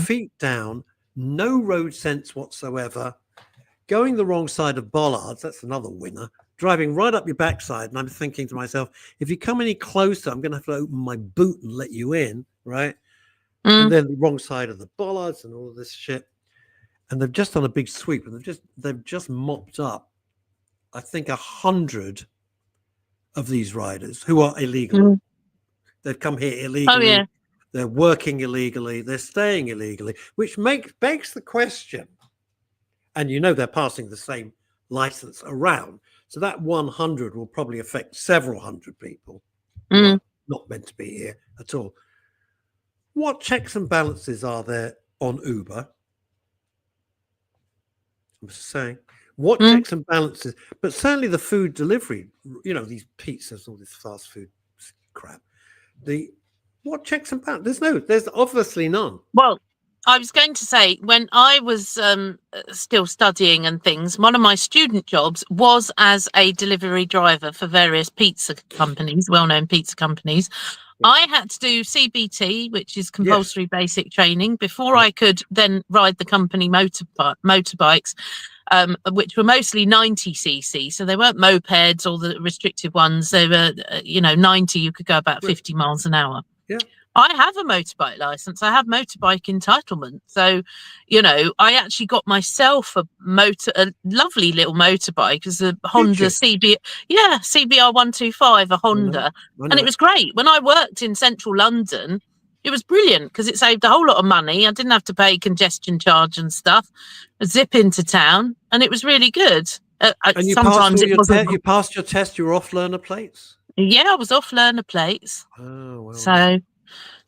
feet down, no road sense whatsoever, going the wrong side of bollards. That's another winner. Driving right up your backside. And I'm thinking to myself, if you come any closer, I'm going to have to open my boot and let you in, right? And then the wrong side of the bollards and all of this shit. And they've just done a big sweep, and they've just mopped up, I think, 100 of these riders who are illegal. They've come here illegally. Oh, yeah. They're working illegally. They're staying illegally, which begs the question. And you know they're passing the same license around. So that 100 will probably affect several hundred people who are not meant to be here at all. What checks and balances are there on Uber? I'm just saying. What checks and balances? But certainly the food delivery, you know, these pizzas, all this fast food crap. What checks and balances? There's obviously none. Well, I was going to say, when I was still studying and things, one of my student jobs was as a delivery driver for various pizza companies, well-known pizza companies. I had to do CBT, which is compulsory basic training, before I could then ride the company motorbikes, which were mostly 90cc. So they weren't mopeds or the restricted ones. They were, 90, you could go about 50 miles an hour. Yeah. I have a motorbike license. I have motorbike entitlement. So, I actually got myself a lovely little motorbike. It's a Honda CBR 125, a Honda. And it was great. When I worked in central London, it was brilliant because it saved a whole lot of money. I didn't have to pay congestion charge and stuff. I'd zip into town, and it was really good. And you passed your test. You were off learner plates? Yeah, I was off learner plates. Oh, well. So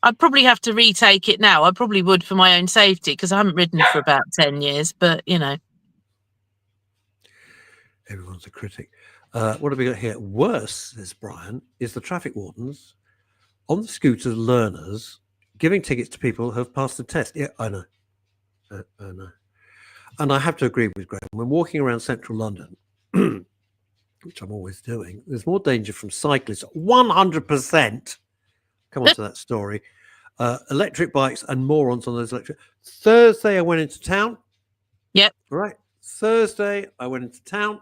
I'd probably have to retake it now. I probably would for my own safety because I haven't ridden for about 10 years, but Everyone's a critic. What have we got here? Worse, says Brian, is the traffic wardens on the scooters, learners, giving tickets to people who have passed the test. Yeah, I know. I know. And I have to agree with Graham. When walking around central London, which I'm always doing, there's more danger from cyclists. 100%. Come on to that story. Electric bikes and morons on those electric. Thursday, I went into town. Yep. Right. Thursday, I went into town.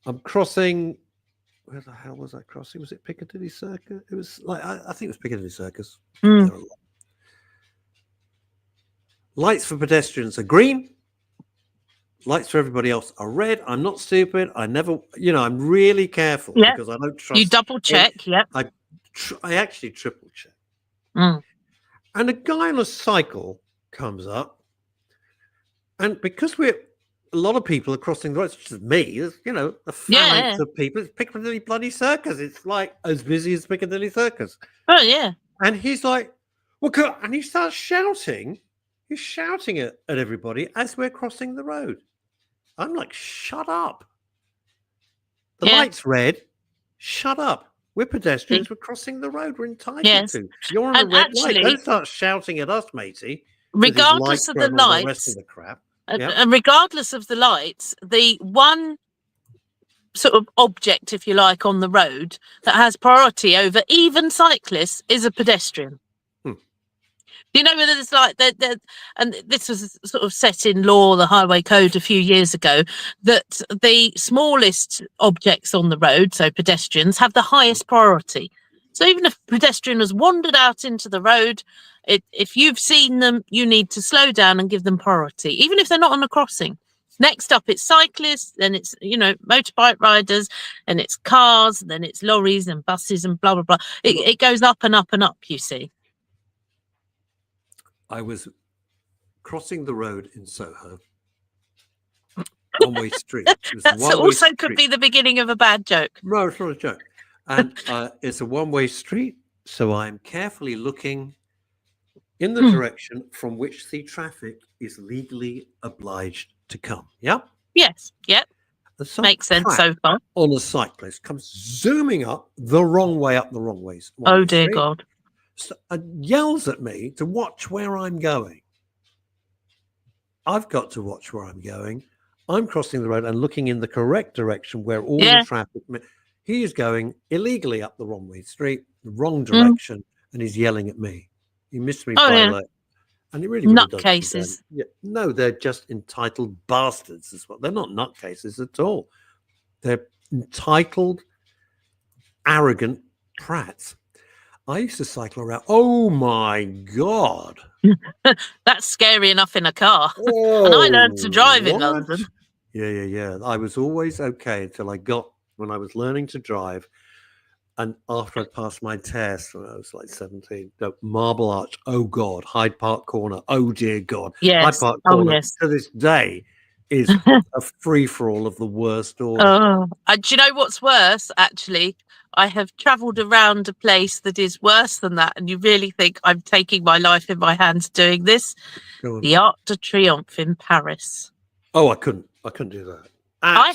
I'm crossing. Where the hell was I crossing? Was it Piccadilly Circus? It was like, I think it was Piccadilly Circus. Lights for pedestrians are green. Lights for everybody else are red. I'm not stupid. I never, I'm really careful because I don't trust. You double check. Yep. I actually triple check. And a guy on a cycle comes up, and because a lot of people are crossing the road, such as me, there's, a phalanx of people. It's Piccadilly bloody Circus. It's like as busy as Piccadilly Circus. Oh, yeah. And he's like, and he starts shouting. He's shouting at everybody as we're crossing the road. I'm like, shut up. The light's red. Shut up. We're pedestrians. We're crossing the road. We're entitled to. You're on a red light. Don't start shouting at us, matey. Regardless of the lights, the rest of the crap. And regardless of the lights, the one sort of object, if you like, on the road that has priority over even cyclists is a pedestrian. Whether it's like that, and this was sort of set in law, the highway code a few years ago, that the smallest objects on the road, so pedestrians, have the highest priority. So even if a pedestrian has wandered out into the road, if you've seen them, you need to slow down and give them priority, even if they're not on a crossing. Next up, it's cyclists, then it's, motorbike riders, and it's cars, then it's lorries and buses and blah, blah, blah. It goes up and up and up, you see. I was crossing the road in Soho, one-way street. It was That's one-way also street. could be the beginning of a bad joke. No, it's not a joke. And it's a one-way street, so I'm carefully looking in the direction from which the traffic is legally obliged to come. Yeah? Yes. Yep. And some Makes sense prat so far. on a cyclist comes zooming up the wrong way up the wrong way. Oh, dear God. And yells at me to watch where I'm going. I've got to watch where I'm going. I'm crossing the road and looking in the correct direction where all the traffic. He is going illegally up the wrong way street, the wrong direction, and he's yelling at me. He missed me by like, and it really would have done nutcases. Yeah, no, they're just entitled bastards as well. They're not nutcases at all. They're entitled, arrogant prats. I used to cycle around. Oh my God. That's scary enough in a car. Oh, and I learned to drive in London. Yeah. I was always okay until when I was learning to drive. And after I passed my test when I was like 17, Marble Arch, oh God, Hyde Park Corner, oh dear God. Yes. Hyde Park Corner to this day is a free-for-all of the worst order. Oh, do you know what's worse, actually? I have travelled around a place that is worse than that, and you really think I'm taking my life in my hands doing this? The Arc de Triomphe in Paris. Oh, I couldn't do that. I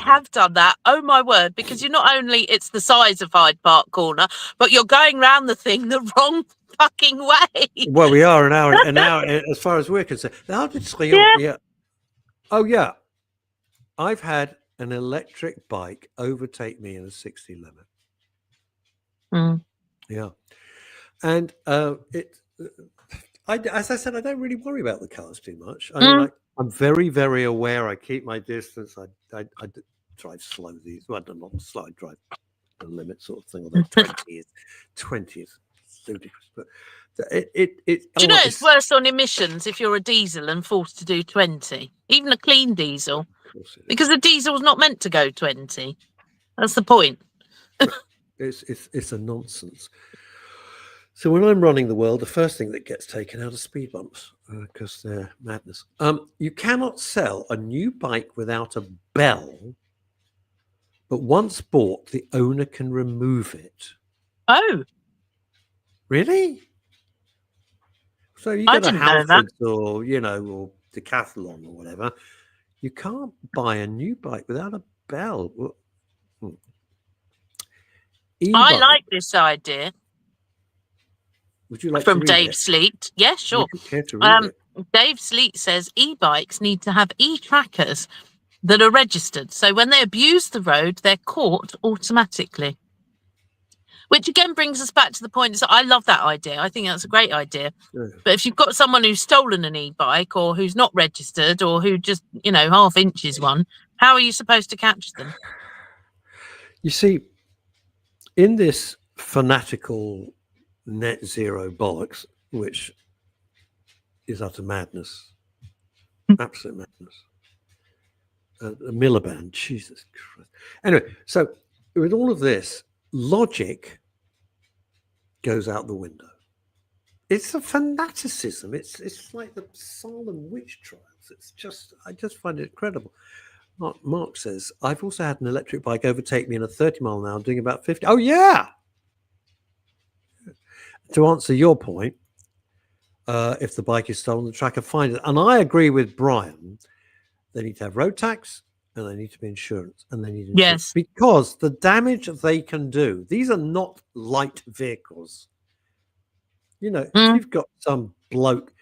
have done that. Oh my word! Because you're not only it's the size of Hyde Park Corner, but you're going round the thing the wrong fucking way. Well, we are an hour as far as we're concerned. The Arc de Triomphe, yeah. Oh yeah, I've had an electric bike overtake me in a 60 limit. Yeah, and as I said, I don't really worry about the cars too much. I mean, I'm very, very aware. I keep my distance. I drive slow these. Well, not slow. I drive the limit sort of thing. Although 20 is ludicrous. But do you know it's worse on emissions if you're a diesel and forced to do 20, even a clean diesel, because a diesel's not meant to go 20. That's the point. It's a nonsense. So when I'm running the world, the first thing that gets taken out are speed bumps because they're madness. You cannot sell a new bike without a bell, but once bought, the owner can remove it. Oh, really? So you get a Halfords or or Decathlon or whatever. You can't buy a new bike without a bell. I like this idea. Would you like from to read Dave it? Sleet? Yeah, sure. Dave Sleet says e-bikes need to have e-trackers that are registered. So when they abuse the road, they're caught automatically. Which again brings us back to the point that I love that idea. I think that's a great idea. Yeah. But if you've got someone who's stolen an e-bike or who's not registered or who just, half inches one, how are you supposed to catch them? You see, in this fanatical net zero bollocks, which is utter madness, absolute madness. Miliband, Jesus Christ. Anyway, so with all of this, logic goes out the window. It's a fanaticism. It's like the Salem witch trials. I just find it incredible. Mark says, I've also had an electric bike overtake me in a 30 mile an hour doing about 50. Oh, yeah. To answer your point, if the bike is stolen, the tracker finds it. And I agree with Brian. They need to have road tax and they need to be insurance. And they need insurance. Yes. Because the damage they can do, these are not light vehicles. If you've got some bloke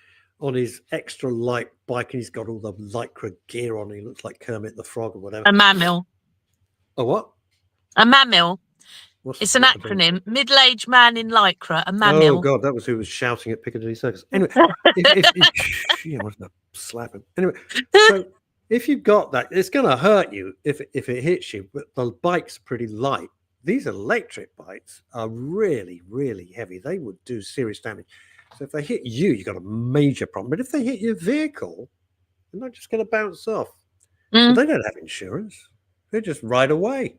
on his extra light bike and he's got all the lycra gear on, he looks like Kermit the Frog or whatever. A mammal. A what? A mammal. It's an acronym. Middle-aged man in lycra, a mammal. Oh God, that was who was shouting at Piccadilly Circus. Anyway, I was going to slap him. Anyway, so if you've got that, it's going to hurt you if it hits you. But the bike's pretty light. These electric bikes are really, really heavy. They would do serious damage. So if they hit you, you've got a major problem. But if they hit your vehicle, they're not just going to bounce off. But they don't have insurance. They just ride away.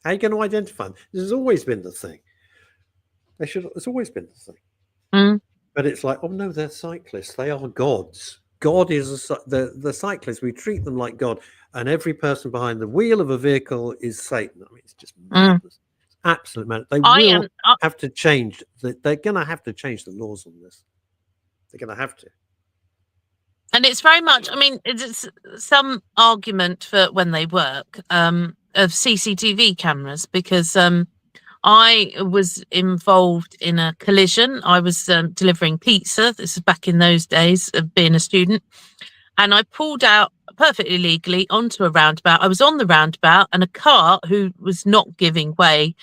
How are you going to identify them? This has always been the thing. It's always been the thing. But it's like, oh no, they're cyclists. They are gods. God is the cyclists. We treat them like God, and every person behind the wheel of a vehicle is Satan. I mean, it's just madness. It's absolute madness. They will have to change. They're going to have to change the laws on this. They're going to have to. And it's very much, I mean, it's some argument for when they work of CCTV cameras, because I was involved in a collision. I was delivering pizza. This is back in those days of being a student. And I pulled out perfectly legally onto a roundabout. I was on the roundabout, and a car who was not giving way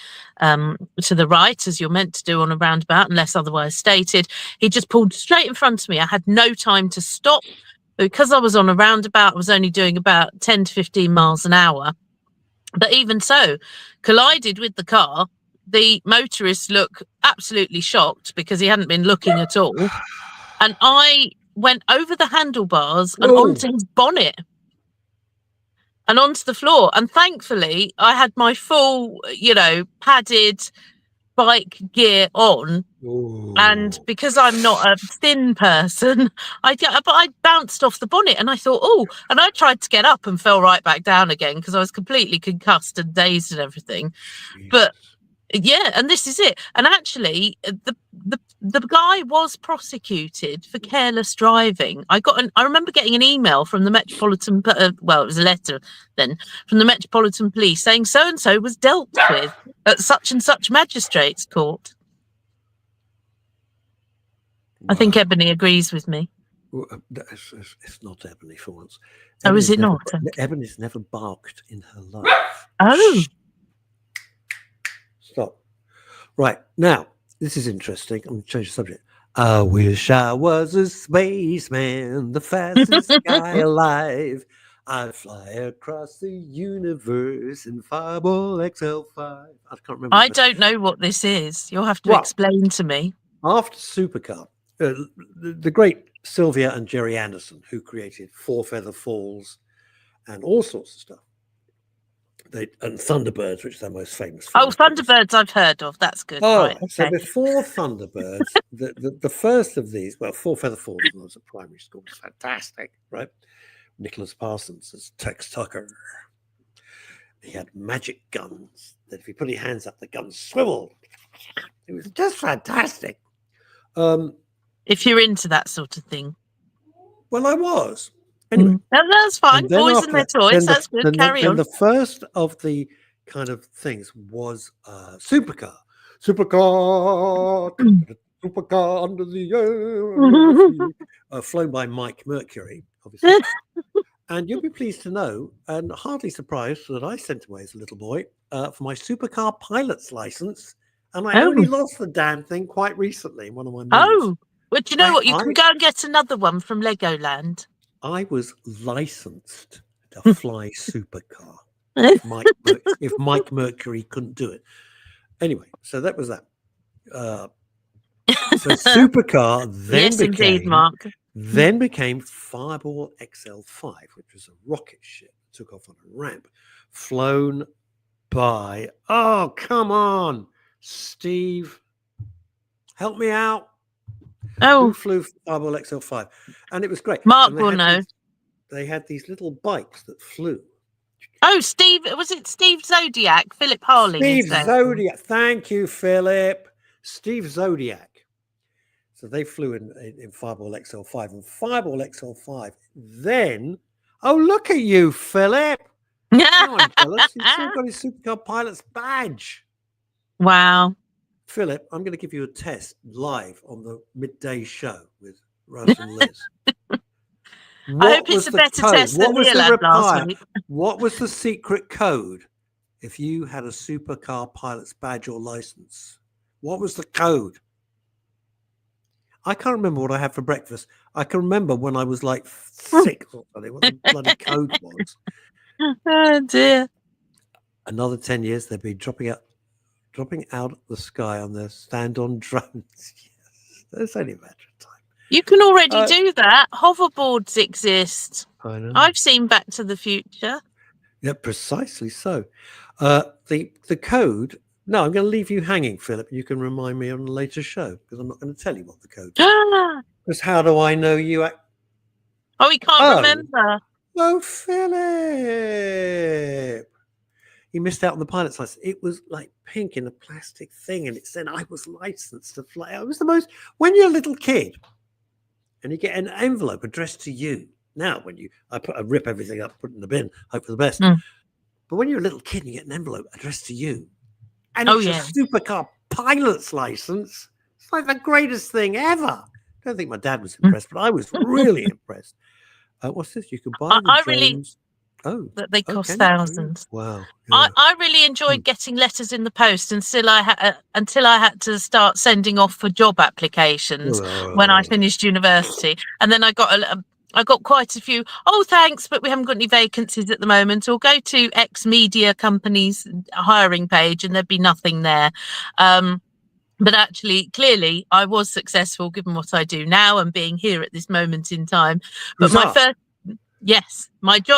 to the right, as you're meant to do on a roundabout, unless otherwise stated, he just pulled straight in front of me. I had no time to stop. Because I was on a roundabout, I was only doing about 10 to 15 miles an hour. But even so, collided with the car. The motorist looked absolutely shocked because he hadn't been looking at all. And I went over the handlebars and onto his bonnet and onto the floor. And thankfully, I had my full, padded bike gear on. Ooh. And because I'm not a thin person, I bounced off the bonnet, and I thought, and I tried to get up and fell right back down again because I was completely concussed and dazed and everything. Jesus. But yeah, and this is it. And actually, the guy was prosecuted for careless driving. I remember getting an email from the Metropolitan, it was a letter then from the Metropolitan Police saying so and so was dealt with at such and such magistrates' court. I think Ebony agrees with me. It's not Ebony for once. Is it not? Ebony's never barked in her life. Oh. Stop. Right. Now, this is interesting. I'm going to change the subject. I wish I was a spaceman, the fastest guy alive. I'd fly across the universe in Fireball XL5. I can't remember. I don't know what this is. You'll have to explain to me. After Supercar, the great Sylvia and Jerry Anderson, who created Four Feather Falls and all sorts of stuff. And Thunderbirds, which is their most famous film. Thunderbirds I've heard of. That's good. Right, so before Thunderbirds, the first of these, Four Feather Falls, when I was at primary school, was fantastic, right? Nicholas Parsons as Tex Tucker. He had magic guns that if he put his hands up, the guns swiveled. It was just fantastic. If you're into that sort of thing. Well, I was. Anyway. That's fine. Boys and their toys. That's good. Carry on. The first of the kind of things was Supercar. Supercar under the air. Flown by Mike Mercury, obviously. And you'll be pleased to know, and hardly surprised, that I sent away as a little boy for my Supercar pilot's license. And I only lost the damn thing quite recently in one of my meetings. Well, do you know what? You can go and get another one from Legoland. I was licensed to fly Supercar if Mike Mercury couldn't do it. Anyway, so that was that. So Supercar then became Fireball XL5, which was a rocket ship that took off on a ramp, flown by, come on, Steve, help me out. Who flew Fireball XL5? And it was great. Mark will know. They had these little bikes that flew. Steve, was it Steve Zodiac? Philip Harley. Steve Zodiac. Thank you, Philip. Steve Zodiac. So they flew in Fireball XL5. And Fireball XL5 then, look at you, Philip. Now I'm jealous. He's still got his Supercar pilot's badge. Wow. Philip, I'm going to give you a test live on the Midday show with Russ and Liz. I hope it's a better test than Neil had last week. What was the secret code if you had a Supercar pilot's badge or license? What was the code? I can't remember what I had for breakfast. I can remember when I was like 6 or something, what the bloody code was. Oh, dear. Another 10 years, they'd be dropping out of the sky on their stand-on drones. Yes, that's only a matter of time. You can already do that. Hoverboards exist. I know. I've seen Back to the Future. Yeah, precisely so. The code No, I'm going to leave you hanging, Philip. You can remind me on a later show because I'm not going to tell you what the code is. Oh, Because how do I know you? he can't remember. Oh, Philip. He missed out on the pilot's license. It was like pink in a plastic thing, and it said I was licensed to fly. It was the most. When you're a little kid, and you get an envelope addressed to you. Now, I rip everything up, put it in the bin, hope for the best. Mm. But when you're a little kid, and you get an envelope addressed to you, and Oh, it's yeah. a supercar pilot's license. It's like the greatest thing ever. I don't think my dad was impressed, but I was really impressed. What's this? You can buy the drones. That they cost can you? thousands. Wow. Yeah. I really enjoyed getting letters in the post until I had to start sending off for job applications when I finished university, and then I got quite a few. Oh, thanks, but we haven't got any vacancies at the moment. Or go to X media company's hiring page, and there'd be nothing there. But actually, clearly, I was successful given what I do now and being here at this moment in time. But my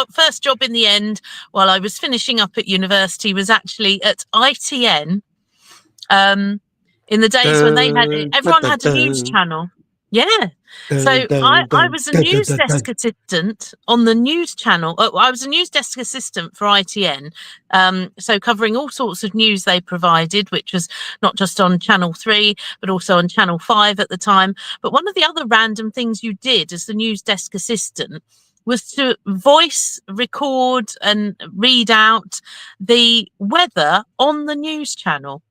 first job in the end, while I was finishing up at university, was actually at ITN. In the days when everyone had a news channel. Yeah. So I was a news desk assistant on the news channel. I was a news desk assistant for ITN. So covering all sorts of news they provided, which was not just on Channel 3, but also on Channel 5 at the time. But one of the other random things you did as the news desk assistant was to voice, record and read out the weather on the news channel.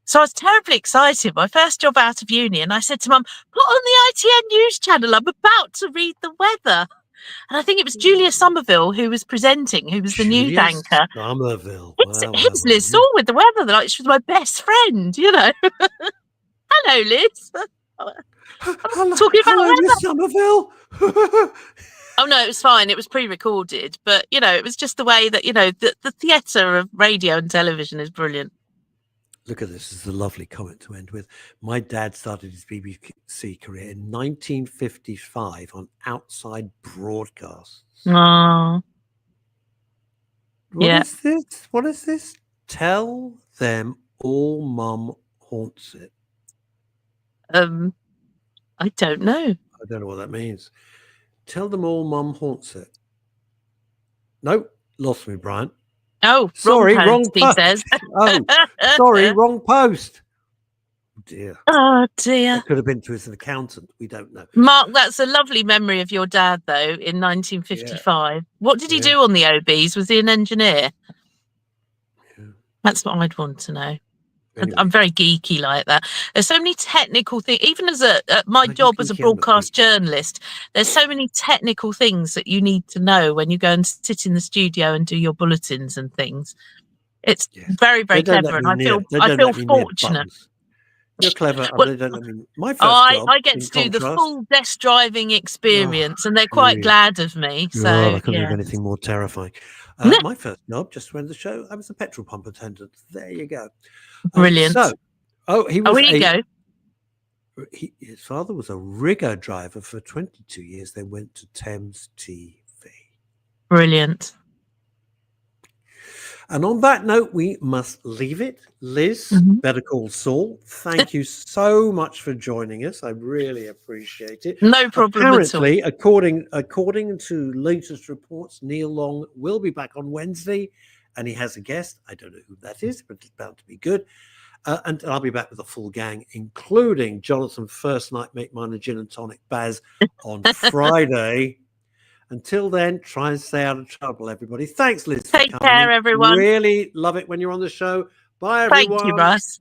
So I was terribly excited. My first job out of uni, and I said to Mum, put on the ITN news channel. I'm about to read the weather. And I think it was Julia Somerville who was presenting, who was the news anchor. Somerville. It's Liz Saul with the weather. Like, she was my best friend, you know. Hello, Liz. Talking about hello, Miss Somerville. Oh, no, it was fine. It was pre-recorded. But, you know, it was just the way that, you know, the theatre of radio and television is brilliant. Look at this. This is a lovely comment to end with. My dad started his BBC career in 1955 on outside broadcasts. Oh. What is this? What is this? Tell them all Mum haunts it. I don't know. I don't know what that means. Tell them all Mum haunts it. Nope, lost me, Brian. Oh, sorry, wrong post, he says. Oh, sorry, wrong post. Oh dear. Oh dear. That could have been to his accountant. We don't know. Mark, that's a lovely memory of your dad, though, in 1955. Yeah. What did he do on the OBs? Was he an engineer? Yeah. That's what I'd want to know. Anyway. I'm very geeky like that. There's so many technical things. Even as my job as a broadcast journalist, there's so many technical things that you need to know when you go and sit in the studio and do your bulletins and things. It's very, very clever, and I feel fortunate. You're clever. Well, they don't let me. My first job, I get to do the full desk driving experience, and they're quite glad of me. So I couldn't have anything more terrifying. My first job, just to end the show, I was a petrol pump attendant. There you go. Brilliant. He was. Here you go. His father was a rigger driver for 22 years. Then went to Thames TV. Brilliant. And on that note, we must leave it. Liz, Better Call Saul, thank you so much for joining us. I really appreciate it. No problem Apparently, at all. according to latest reports, Neil Long will be back on Wednesday, and he has a guest. I don't know who that is, but it's bound to be good. And I'll be back with a full gang, including Jonathan First Night Make Mine a Gin and Tonic Baz on Friday. Until then, try and stay out of trouble, everybody. Thanks, Liz. Take care, everyone. Really love it when you're on the show. Bye, everyone. Thank you, Russ.